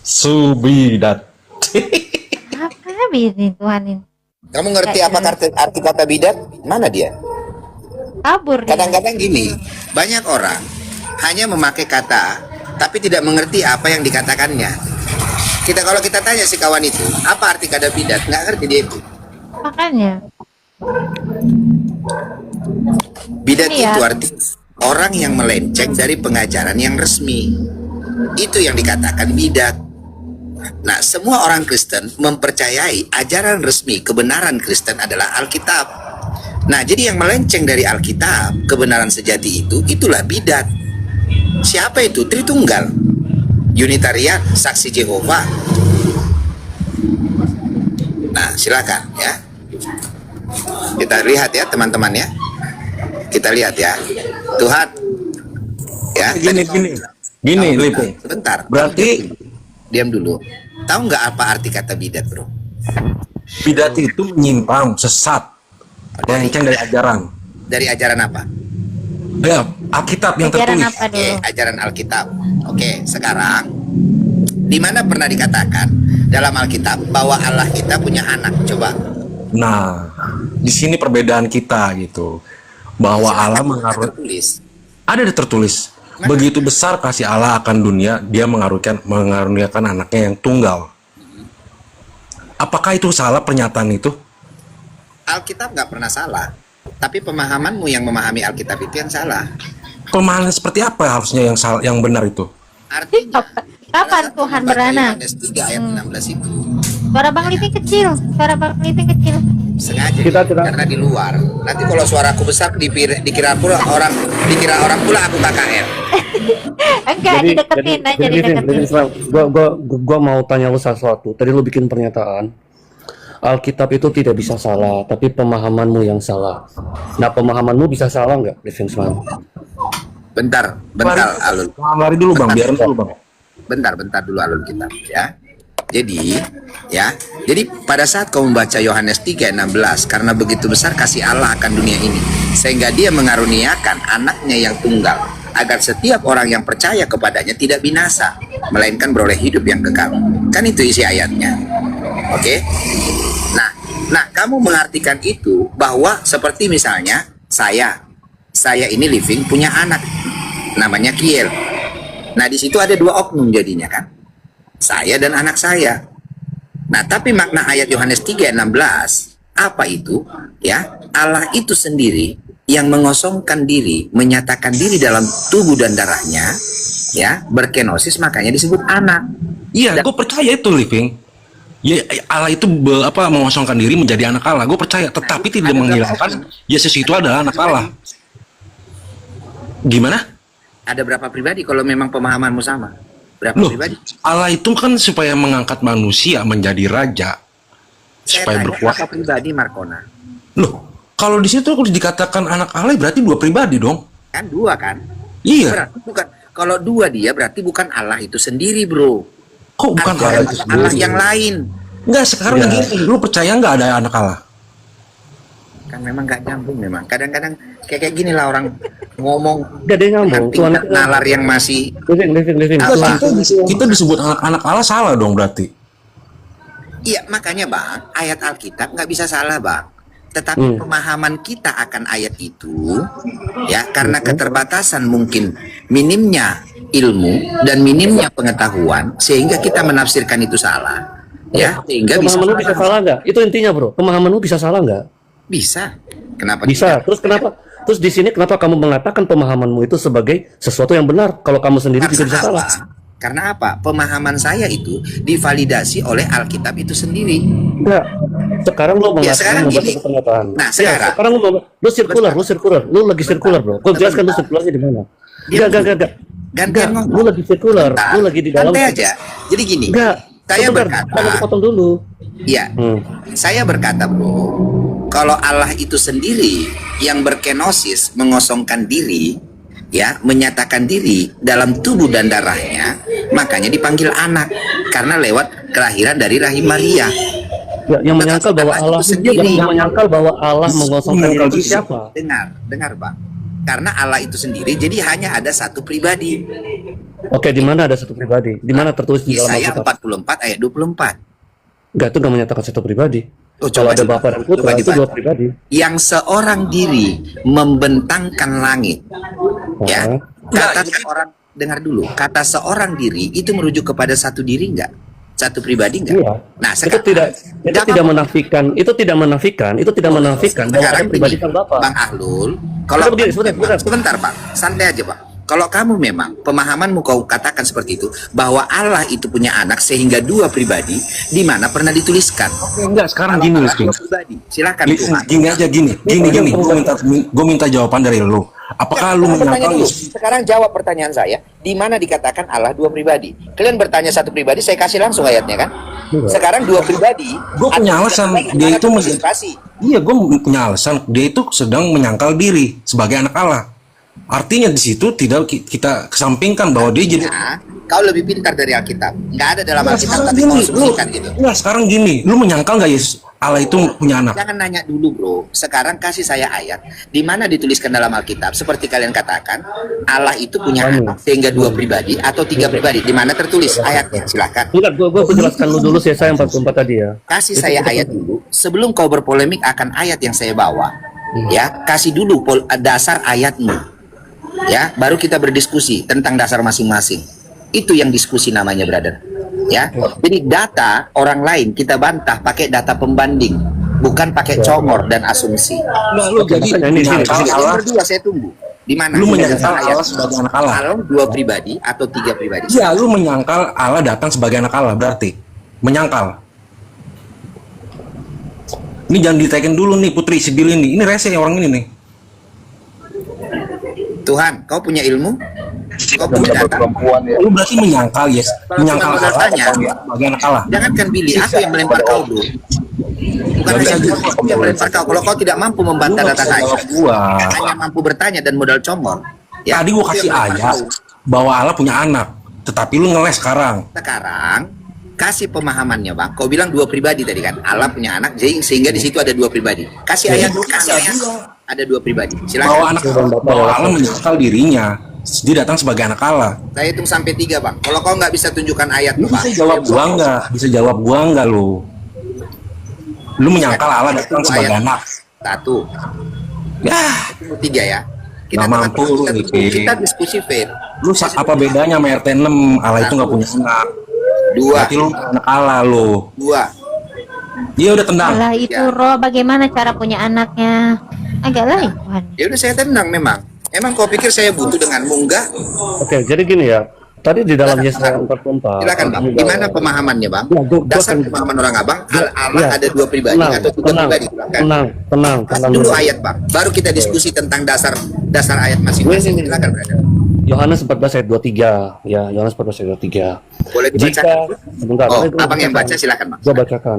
Subidat. Apa ini Tuhan ini? Kamu ngerti apa arti kata bidat? Mana dia? Kabur. dia. Kadang-kadang gini, banyak orang hanya memakai kata tapi tidak mengerti apa yang dikatakannya. Kalau kita tanya si kawan itu, apa arti kata bidat? Nggak ngerti dia itu. Makanya. Bidat Ini ya. itu arti orang yang melenceng dari pengajaran yang resmi. Itu yang dikatakan bidat. Nah, semua orang Kristen mempercayai ajaran resmi kebenaran Kristen adalah Alkitab. Nah, jadi yang melenceng dari Alkitab, kebenaran sejati itu, itulah bidat. Siapa itu? Tritunggal, Unitarian, Saksi Jehova. Nah, silakan ya. Kita lihat ya teman-teman ya. Kita lihat ya. Tuhan. Ya. Gini Liping. Sebentar. Berarti Diam dulu. Tahu nggak apa arti kata bidat, bro? bidat itu menyimpang, sesat, melenceng dari ajaran. Dari ajaran apa? Ya, Alkitab yang Ajaran tertulis. apa dulu? Ajaran Alkitab. Oke, sekarang di mana pernah dikatakan dalam Alkitab bahwa Allah kita punya anak? Coba. Nah, di sini perbedaan kita gitu. Bahwa Allah tertulis. ada tertulis. Begitu besar kasih Allah akan dunia, dia mengaruniakan anaknya yang tunggal. Apakah itu salah pernyataan itu? Alkitab nggak pernah salah, tapi pemahamanmu yang memahami Alkitab itu yang salah. Pemahaman seperti apa harusnya yang salah, yang benar itu? Artinya, Kapan Tuhan beranak? Yohanes 3 ayat 16 itu Suara Bang Liping kecil. Suara Bang Liping kecil. sengaja karena di luar. Nanti kalau suaraku besar dikira orang pula aku KKR. Enggak, dideketin aja, dideketin. Gua mau tanya lu sesuatu. Tadi lu bikin pernyataan Alkitab itu tidak bisa salah, tapi pemahamanmu yang salah. Nah, pemahamanmu bisa salah nggak, Defensman? Bentar Alun. Lari dulu Bang, biarin dulu Bang. Bentar dulu Alun kita ya. Jadi pada saat kau membaca Yohanes 3:16, karena begitu besar kasih Allah akan dunia ini, sehingga dia mengaruniakan anaknya yang tunggal, agar setiap orang yang percaya kepadanya tidak binasa, melainkan beroleh hidup yang kekal. Kan itu isi ayatnya. Oke? Nah, kamu mengartikan itu bahwa seperti misalnya saya ini Living punya anak namanya Kiel. Nah, di situ ada dua oknum jadinya kan? Saya dan anak saya. Nah, tapi makna ayat Yohanes 3:16 apa itu? Ya, Allah itu sendiri yang mengosongkan diri, menyatakan diri dalam tubuh dan darahnya, ya, berkenosis, makanya disebut anak. Iya, gue percaya itu Living. Ya, Allah itu mengosongkan diri menjadi anak Allah. Gue percaya, tetapi tidak menghilangkan Yesus itu adalah anak Allah. Gimana? Ada berapa pribadi kalau memang pemahamanmu sama? Berapa Loh, pribadi? Allah itu kan supaya mengangkat manusia menjadi raja, Saya supaya tanya berkuasa. berapa pribadi Markona? Loh, kalau di situ dikatakan anak Allah berarti dua pribadi dong. Kan dua kan? Iya. Berarti bukan, kalau dua dia berarti bukan Allah itu sendiri, bro. Kok bukan Ada Allah itu sendiri? Allah yang lain. Enggak, sekarang Ya. gini, lu percaya nggak ada anak Allah? Kan memang nggak nyambung memang. Kadang-kadang kayak gini lah orang ngomong. Gak ada yang nyambung. Tingkat nalar yang masih Living. Allah. Kita disebut anak-anak Allah salah dong berarti. Iya, makanya Bang, ayat Alkitab nggak bisa salah Bang. Tetapi pemahaman kita akan ayat itu, ya, karena keterbatasan mungkin minimnya ilmu dan minimnya pengetahuan sehingga kita menafsirkan itu salah. Ya, sehingga bisa Pemahaman lu bisa salah nggak? Itu intinya bro. Pemahaman lu bisa salah nggak? bisa. Kenapa Bisa. tidak? Terus kenapa? Terus di sini kenapa kamu mengatakan pemahamanmu itu sebagai sesuatu yang benar kalau kamu sendiri juga bisa salah? Karena apa? Pemahaman saya itu divalidasi oleh Alkitab itu sendiri. Enggak. Sekarang lu Ya, mengatakan sekarang membuat gini. satu pernyataan. Nah, Ya, sekarang lu sirkular, lu lagi sirkular bro. Gue jelaskan lu sirkularnya di mana? Enggak. Gantian Lu ngomong. lagi sirkular, Bentar. lu lagi di dalam. Santai aja. Jadi gini. Enggak. Saya Sebentar, berkata, kamu potong dulu. ya, saya berkata bro, kalau Allah itu sendiri yang berkenosis, mengosongkan diri, ya, menyatakan diri dalam tubuh dan darahnya, makanya dipanggil anak karena lewat kelahiran dari rahim Maria. Ya, yang menyangkal bahwa Allah itu sendiri. yang menyangkal bahwa Allah mengosongkan diri itu siapa? Dengar Bang. Karena Allah itu sendiri, jadi hanya ada satu pribadi. Oke, di mana ada satu pribadi? Di mana tertulis di dalam Yesaya Alkitab? 44 ayat 24. Enggak, itu nggak menyatakan satu pribadi. Oh, Kalau ada coba. Bapa dan Putra, Coba itu dibaca. dua pribadi. Yang seorang diri membentangkan langit. Ya, Oh. kata seorang, dengar dulu, kata seorang diri itu merujuk kepada satu diri enggak? Satu pribadi enggak? Iya. Nah, itu sekarang tidak Jangan- menafikan bahwa ada sekarang pribadi gini, sang Bapa. Bang Ahlul, kalau Begini, sebentar. sebentar Bang, santai aja Bang. Kalau kamu memang pemahamanmu kau katakan seperti itu, bahwa Allah itu punya anak sehingga dua pribadi, di mana pernah dituliskan? Enggak, sekarang gini, Allah King. pribadi. Silakan Gini, Tuhan. gini aja gini. Gue minta jawaban dari lu. Apakah lu Pertanyaan menyangkal dulu. Sekarang jawab pertanyaan saya. Di mana dikatakan Allah dua pribadi? Kalian bertanya satu pribadi, saya kasih langsung ayatnya kan? Sekarang dua pribadi. Gue punya alasan dia itu kasih. Iya, gue punya alasan dia itu sedang menyangkal diri sebagai anak Allah. Artinya di situ tidak kita kesampingkan bahwa dia jadi. Nah, kau lebih pintar dari Alkitab. Nggak ada dalam Nah, Alkitab sekarang tapi gini, kau lu, asumsikan gitu. nah, sekarang gini, lu menyangkal nggak Yesus Allah itu punya anak? Jangan nanya dulu bro. Sekarang kasih saya ayat di mana dituliskan dalam Alkitab seperti kalian katakan Allah itu punya anak sehingga dua pribadi atau tiga pribadi. Di mana tertulis ayatnya? Silakan. Enggak, gue jelaskan lu dulu sih, saya 44 tadi ya. Kasih saya ayat dulu sebelum kau berpolemik akan ayat yang saya bawa. Ya, kasih dulu dasar ayatmu. Ya, baru kita berdiskusi tentang dasar masing-masing. Itu yang diskusi namanya, brother. Ya, jadi data orang lain kita bantah pakai data pembanding, bukan pakai comor dan asumsi. Nah, lu jadi ini, menyangkal Kalian Allah. berdua saya tunggu. Di mana? Lu Di menyangkal dasar ayat. Allah sebagai anak Allah. Allah dua pribadi atau tiga pribadi? Iya, lu menyangkal Allah datang sebagai anak Allah berarti menyangkal. Ini jangan ditekin dulu nih Putri Sibil ini. Ini rese orang ini nih. Tuhan, kau punya ilmu? Kau punya data? Lu berarti menyangkal, yes. Menyangkal Allah datanya. sebagai anak Allah. Jangankan Billy, aku yang melempar kau bro. Bukan hanya aku yang melempar kau. Kalau kau tidak mampu membantah Lu data nggak saya, usah jawab gua. hanya mampu bertanya dan modal comor. Tadi gua aku kasih yang melempar ayat kau. bahwa Allah punya anak, tetapi lu ngeles sekarang. Sekarang kasih pemahamannya bang. Kau bilang dua pribadi tadi kan. Allah punya anak, sehingga di situ ada dua pribadi. Kasih ayat, kasih ayat. Ada dua pribadi. Bahwa Silakan. anak bahwa Allah menyangkal dirinya, dia datang sebagai anak Allah. Saya hitung sampai 3 bang. Kalau kau nggak bisa tunjukkan ayat, Lu bang. bisa jawab gua nggak? Bisa jawab gua nggak lu? Lu menyangkal Allah datang sebagai anak. 1, Ya, 3 ya. Nggak mampu lu, Niki. kita diskusi fair. lu apa bedanya sama RT 6? Allah itu nggak punya anak. 2, Berarti lu anak Allah lu. 2. Dia udah tendang. Allah itu roh, bagaimana cara punya anaknya? Agak lain Tuhan. Ya udah saya tenang memang. Emang kau pikir saya butuh denganmu enggak? Oke, jadi gini ya. Tadi di dalam Yesaya 44. Silakan bang. Gimana pemahamannya bang? Ya, gua Dasar akan- pemahaman orang abang, Allah Ya. ada dua pribadi atau tiga pribadi. Silakan. tenang Kasih dulu ayat bang. Baru kita diskusi tentang dasar ayat masing-masing. Silakan brother. Yohanes 14 ayat 23 ya, Yohanes 14 ayat 23. Boleh dibacakan? Sebentar, Oh, gua abang yang bacakan. baca silakan bang. Gua bacakan.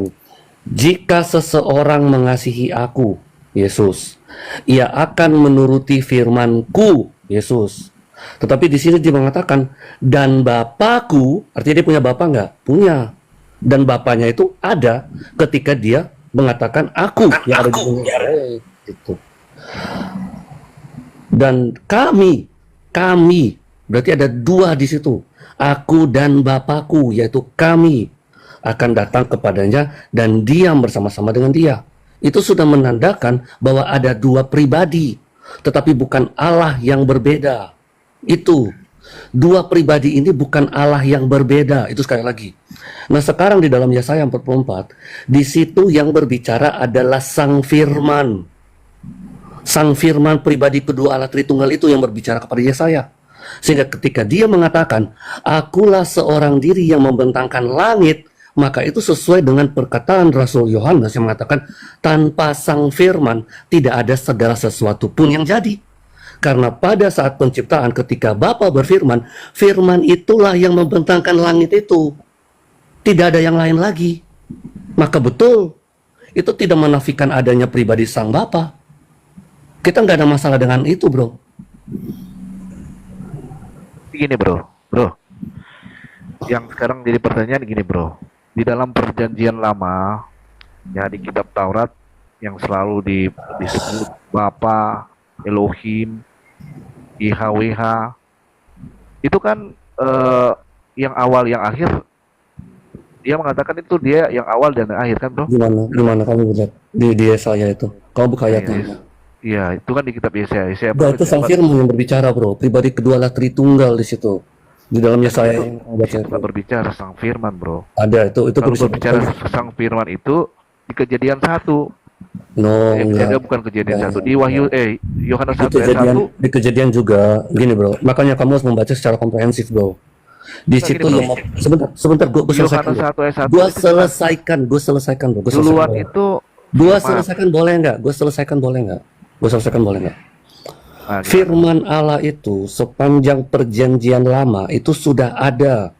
Jika seseorang mengasihi aku, Yesus, ia akan menuruti firman-Ku, Yesus. Tetapi di sini dia mengatakan, dan Bapakku, artinya dia punya Bapa nggak? Punya. Dan Bapaknya itu ada ketika dia mengatakan aku yang ada di dunia. Gitu. Dan kami, berarti ada dua di situ. Aku dan Bapakku, yaitu kami, akan datang kepadanya dan diam bersama-sama dengan dia. Itu sudah menandakan bahwa ada dua pribadi, tetapi bukan Allah yang berbeda. Itu. Dua pribadi ini bukan Allah yang berbeda, itu sekali lagi. Nah sekarang di dalam Yesaya 44, di situ yang berbicara adalah Sang Firman. Sang Firman pribadi kedua Allah Tritunggal itu yang berbicara kepada Yesaya. Sehingga ketika dia mengatakan, akulah seorang diri yang membentangkan langit, maka itu sesuai dengan perkataan Rasul Yohanes yang mengatakan, tanpa Sang Firman tidak ada segala sesuatu pun yang jadi. Karena pada saat penciptaan ketika Bapa berfirman, firman itulah yang membentangkan langit itu. Tidak ada yang lain lagi. Maka betul, itu tidak menafikan adanya pribadi Sang Bapa. Kita nggak ada masalah dengan itu, bro. Gini bro, yang sekarang jadi pertanyaan gini bro, di dalam perjanjian lama, ya di kitab Taurat yang selalu disebut Bapa, Elohim, YHWH, itu kan yang awal yang akhir, dia mengatakan itu dia yang awal dan yang akhir kan bro? Gimana kamu lihat di Yesaya itu? Kamu buka ayatnya. Iya, itu kan di kitab Yesaya. Itu Sang Firman yang berbicara, bro. Pribadi kedua Allah Tritunggal di situ. Di dalam Yesaya yang berbicara Sang Firman, bro. Ada itu kalau berbicara Sang Firman itu di Kejadian 1. No, enggak. Bukan Kejadian 1. Di Wahyu Yohanes 1 ayat 1. Di Kejadian juga gini, bro. Makanya kamu harus membaca secara komprehensif, bro. Di situ yang sebentar gue selesaikan. Gue selesaikan, bro. Duluan itu Gue selesaikan boleh nggak? Firman Allah itu sepanjang perjanjian lama itu sudah ada.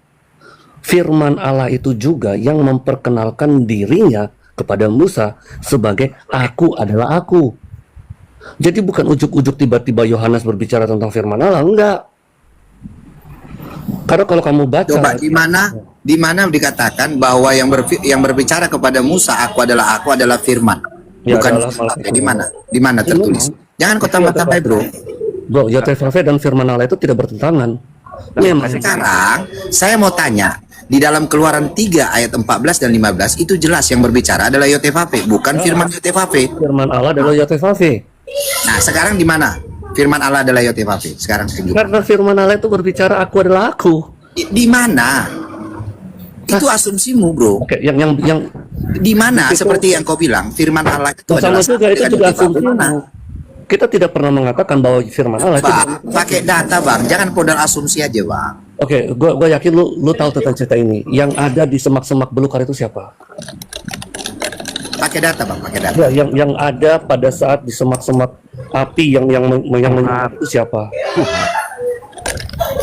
Firman Allah itu juga yang memperkenalkan dirinya kepada Musa sebagai aku adalah aku. Jadi bukan ujuk-ujuk tiba-tiba Yohanes berbicara tentang firman Allah, enggak. Karena kalau kamu baca, coba di mana dikatakan bahwa yang berbicara kepada Musa aku adalah firman. Ya, bukan di mana tertulis? Jangan kau tambah-tambah, bro. YHWH dan firman Allah itu tidak bertentangan. Sekarang saya mau tanya, di dalam Keluaran 3 ayat 14 dan 15 itu jelas yang berbicara adalah YHWH, bukan firman YHWH. Firman Allah adalah YHWH. Nah, sekarang di mana firman Allah adalah YHWH? Sekarang tunjukkan. Karena firman Allah itu berbicara aku adalah aku. Di mana? Itu asumsimu, bro. Oke, yang di mana? Seperti yang kau bilang, firman Allah itu sama adalah juga itu juga asumsimu. Kita tidak pernah mengatakan bahwa firman Allah itu pakai data, bang. Jangan modal asumsi aja, bang. Oke, gue yakin lu tahu tentang cerita ini. Yang ada di semak-semak belukar itu siapa? Pakai data, bang. Pakai data. Ya, yang ada pada saat di semak-semak api yang itu siapa?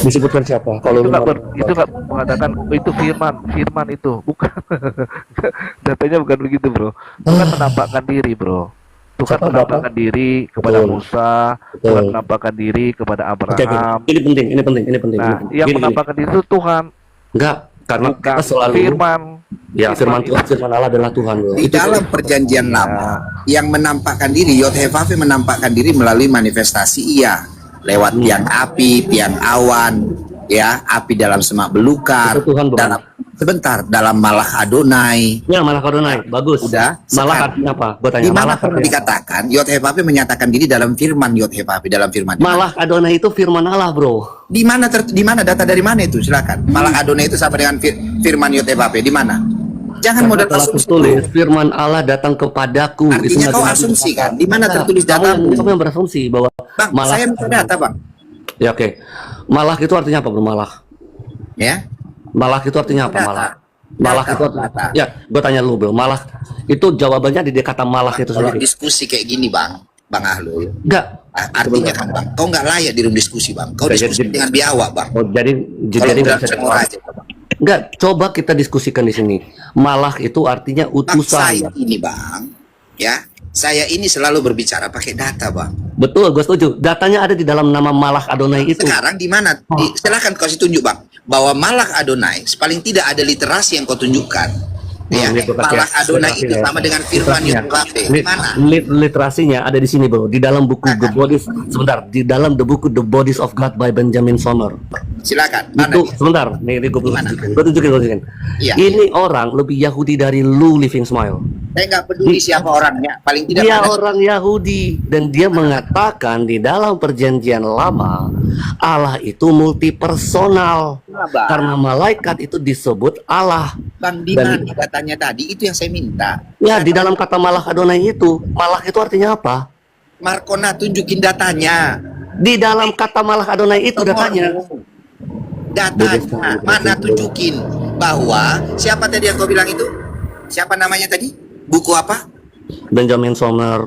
Disebutkan siapa? Kalau itu nggak mengatakan itu firman itu bukan. Datanya bukan begitu, bro. Bukan menampakkan diri, bro. Tuhan menampakkan diri kepada Musa, Tuhan menampakkan diri kepada Abraham. Ini penting. Nah, yang menampakkan diri itu Tuhan. Enggak, karena kita selalu firman. Ya, firman Allah adalah Tuhan. Di dalam perjanjian lama, yang menampakkan diri, YHWH menampakkan diri melalui manifestasi lewat tiang api, tiang awan, ya, api dalam semak belukar, dalam Malach Adonai. Ya, Malach Adonai, bagus. Udah. Malach artinya apa? Gua tanya. Di mana pernah dikatakan YHWH menyatakan diri dalam firman YHWH dalam firman. Malach Adonai itu firman Allah, bro. Di mana data dari mana itu? Silakan. Malach Adonai itu sama dengan firman YHWH. Di mana? Jangan modal asumsi. Tulis firman Allah datang kepadaku. Artinya kau asumsi kan? Di mana tertulis data? Kamu yang berasumsi bahwa Bang, saya minta data, bang. Ya, oke. Malach itu artinya apa, bro? Malach. Ya. Malach itu artinya apa, Malach? Malach itu artinya, ya, gue tanya lu, bro. Malach itu jawabannya di kata Malach itu sendiri. Kalau diskusi kayak gini, bang Ahlul. Enggak. Artinya kan, bang, kau nggak layak di room diskusi, bang. Kau diskusi dengan biawak, bang. Oh, jadi aja, bang. Enggak, coba kita diskusikan di sini. Malach itu artinya utusan. Saya ini, bang, ya, saya ini selalu berbicara pakai data, bang. Betul, gue setuju. Datanya ada di dalam nama Malach Adonai itu. Sekarang di mana? Silakan kau tunjuk, bang, bahwa Malach Adonai paling tidak ada literasi yang kau tunjukkan. Ya, Ini gua kasih Malak Adonai itu literasi ya. sama dengan firman Yahweh. Gimana? Literasinya ada di sini bro, di dalam buku The Bodies, sebentar, di dalam buku The Bodies of God by Benjamin Sommer. Silakan. Mana Itu dia? sebentar, nih gue tunjukin. Iya. Ini orang lebih Yahudi dari lu, Living Smile. Saya nggak peduli siapa orangnya. Paling tidak Dia ada orang Yahudi dan dia mengatakan di dalam perjanjian lama Allah itu multipersonal Bang. karena malaikat itu disebut Allah. Bang di Dan- mana datanya tadi itu yang saya minta. Ya di dalam kata Malak Adonai itu, Malak itu artinya apa? Markona tunjukin datanya. Di dalam kata Malak Adonai itu datanya. Datanya mana tunjukin bahwa siapa tadi yang kau bilang itu? Siapa namanya tadi? Buku apa? Benjamin Sommer.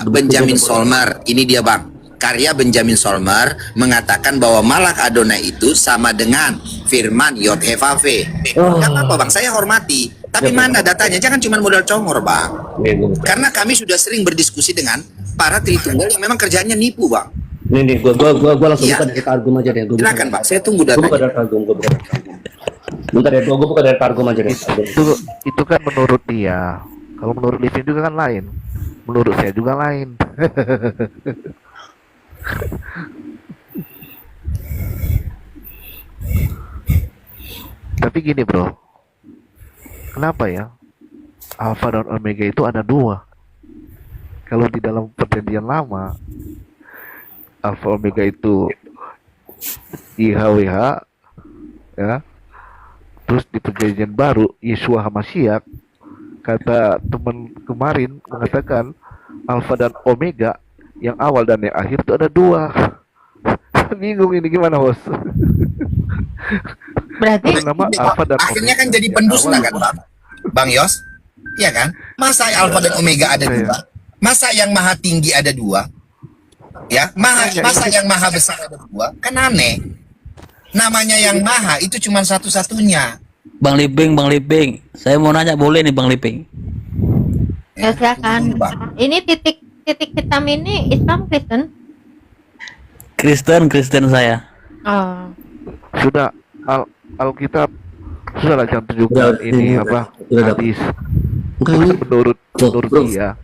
Benjamin Solmer. Ini dia bang. Karya Benjamin Solmer mengatakan bahwa Malak Adonai itu sama dengan firman Yod He Vav He. Gak apa-apa bang, saya hormati. Tapi mana datanya? Jangan cuma modal congor bang. Karena kami sudah sering berdiskusi dengan para Tritunggal yang memang kerjanya nipu bang. Nih, gua langsung Iya. buka dari Targum aja deh. Silakan bang, saya tunggu Gua buka datanya. dari Targum, gua buka dari Targum. Bentar ya, gua buka dari Targum aja deh. Itu kan menurut dia. Kalau menurut Living juga kan lain. Menurut saya juga lain. Tapi gini bro, kenapa ya Alpha dan Omega itu ada dua? Kalau di dalam perjanjian lama Alpha Omega itu IHWH ya, terus di perjanjian baru Yeshua HaMashiach, kata teman kemarin mengatakan Alpha dan Omega yang awal dan yang akhir itu ada dua. Bingung ini gimana bos? Berarti Nama Alpha dan Akhirnya Omega kan jadi yang pendusta awal kan bang? Bang Yos? Iya kan? Masa Alfa dan Omega ada dua? Masa yang maha tinggi ada dua? Ya, masa yang maha besar ada dua? Kan aneh. Namanya yang maha itu cuma satu-satunya. Bang Liping, saya mau nanya boleh nih Bang Liping? ya silakan. Ini titik hitam ini Islam Kristen. Kristen saya. Oh. Sudah Alkitab sudah lah, jangan tunjukkan ini apa hadis. Enggak, ini menurut bro, dia.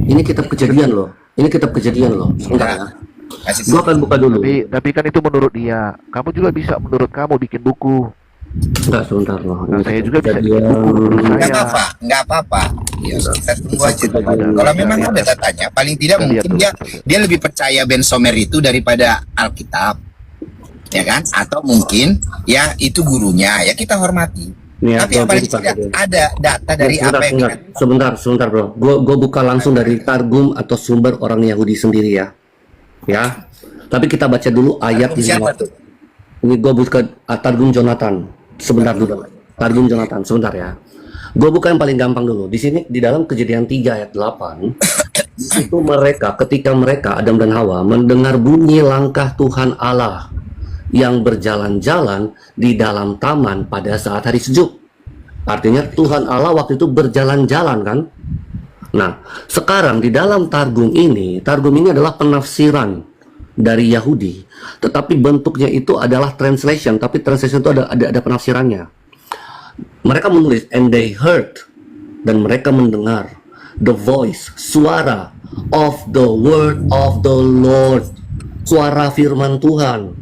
Ini kitab kejadian loh. Ini kitab kejadian loh. Sebentar ya. Gua akan buka dulu. Tapi kan itu menurut dia. Kamu juga bisa menurut kamu bikin buku. Enggak, sebentar loh. Nah, saya juga bisa kejadian. bikin buku menurut Nggak saya. apa-apa, nggak apa-apa. Ya, kita tunggu aja. Kalau memang ada datanya, paling tidak mungkin dia lebih percaya Ben Sommer itu daripada Alkitab, ya kan? Atau mungkin ya itu gurunya, ya kita hormati. Nih, Tapi yang paling tidak ada data dari apa yang sebentar bro. Gue buka langsung dari Targum atau sumber orang Yahudi sendiri ya. Ya. Tapi kita baca dulu ayat di siapa bawah. tuh? Ini gue buka Targum Jonathan. Sebentar dulu. Targum Jonathan, sebentar ya. Gue buka yang paling gampang dulu. Di sini di dalam Kejadian 3 ayat 8 itu ketika mereka Adam dan Hawa mendengar bunyi langkah Tuhan Allah yang berjalan-jalan di dalam taman pada saat hari sejuk. Artinya Tuhan Allah waktu itu berjalan-jalan kan. Nah, sekarang di dalam Targum ini adalah penafsiran dari Yahudi, tetapi bentuknya itu adalah translation, tapi translation itu ada penafsirannya. Mereka menulis and they heard, dan mereka mendengar the voice, suara of the word of the Lord, suara firman Tuhan.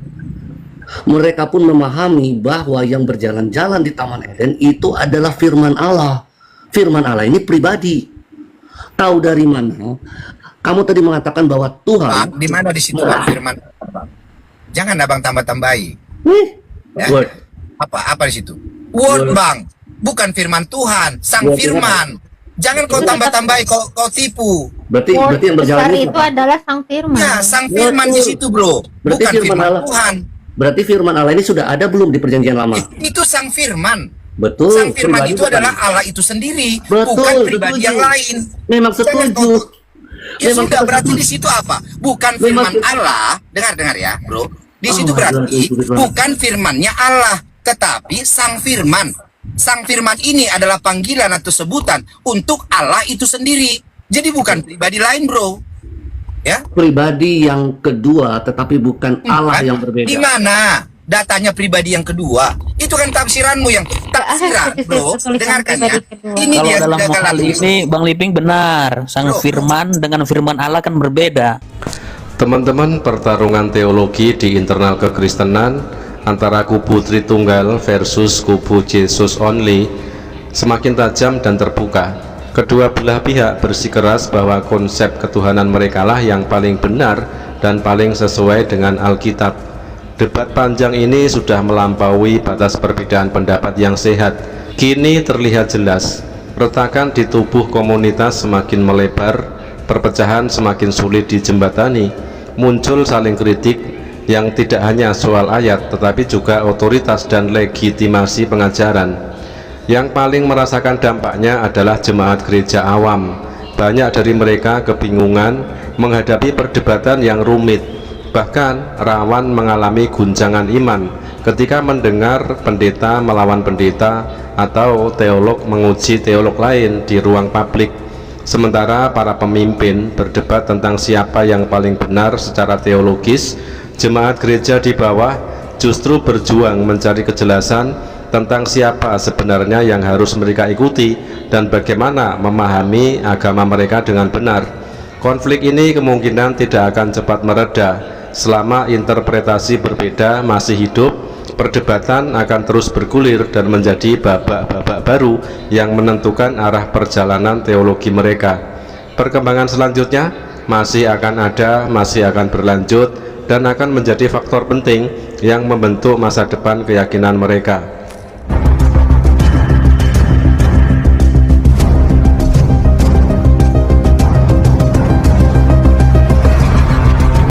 Mereka pun memahami bahwa yang berjalan-jalan di Taman Eden itu adalah firman Allah. Firman Allah ini pribadi. Tahu dari mana? Kamu tadi mengatakan bahwa Tuhan. Di mana di situ Bang, firman? Jangan abang tambah-tambahi. Ya. Word. Apa di situ? Word bang, bukan firman Tuhan, sang Word firman. Jangan kau tambah-tambahi, kau tipu. Berarti yang berjalan Besar ini itu adalah sang firman. Ya, sang firman di situ bro, Berarti bukan firman firman Allah. Tuhan. Berarti firman Allah ini sudah ada belum di perjanjian lama? Itu sang firman. Betul. Sang firman pribadi itu bukan. adalah Allah itu sendiri, Betul, bukan pribadi setuju. yang lain. Memang Jangan setuju. Ya Memang sudah, setuju. berarti di situ apa? Bukan Memang firman Allah. Dengar ya, bro. Di Oh, situ berarti Tuhan. bukan firmannya Allah, tetapi sang firman. Sang firman ini adalah panggilan atau sebutan untuk Allah itu sendiri. Jadi bukan pribadi lain, bro. Ya. Pribadi yang kedua, tetapi bukan Allah yang berbeda. Di mana? datanya pribadi yang kedua. Itu kan tafsiranmu yang tafsiran, bro. Dengarkan ya. Ini Kalau dia dalam hal kegagalan. ini Bang Liping benar, sang firman dengan firman Allah kan berbeda. Teman-teman, pertarungan teologi di internal kekristenan antara kubu Tritunggal versus kubu Jesus Only semakin tajam dan terbuka. Kedua belah pihak bersikeras bahwa konsep ketuhanan mereka lah yang paling benar dan paling sesuai dengan Alkitab. Debat panjang ini sudah melampaui batas perbedaan pendapat yang sehat. Kini terlihat jelas, retakan di tubuh komunitas semakin melebar, perpecahan semakin sulit dijembatani. Muncul saling kritik yang tidak hanya soal ayat tetapi juga otoritas dan legitimasi pengajaran. Yang paling merasakan dampaknya adalah jemaat gereja awam. Banyak dari mereka kebingungan menghadapi perdebatan yang rumit, bahkan rawan mengalami guncangan iman ketika mendengar pendeta melawan pendeta atau teolog menguji teolog lain di ruang publik. Sementara para pemimpin berdebat tentang siapa yang paling benar secara teologis, jemaat gereja di bawah justru berjuang mencari kejelasan tentang siapa sebenarnya yang harus mereka ikuti dan bagaimana memahami agama mereka dengan benar. Konflik ini kemungkinan tidak akan cepat mereda. Selama interpretasi berbeda masih hidup, perdebatan akan terus bergulir dan menjadi babak-babak baru yang menentukan arah perjalanan teologi mereka. Perkembangan selanjutnya masih akan ada, masih akan berlanjut, dan akan menjadi faktor penting yang membentuk masa depan keyakinan mereka.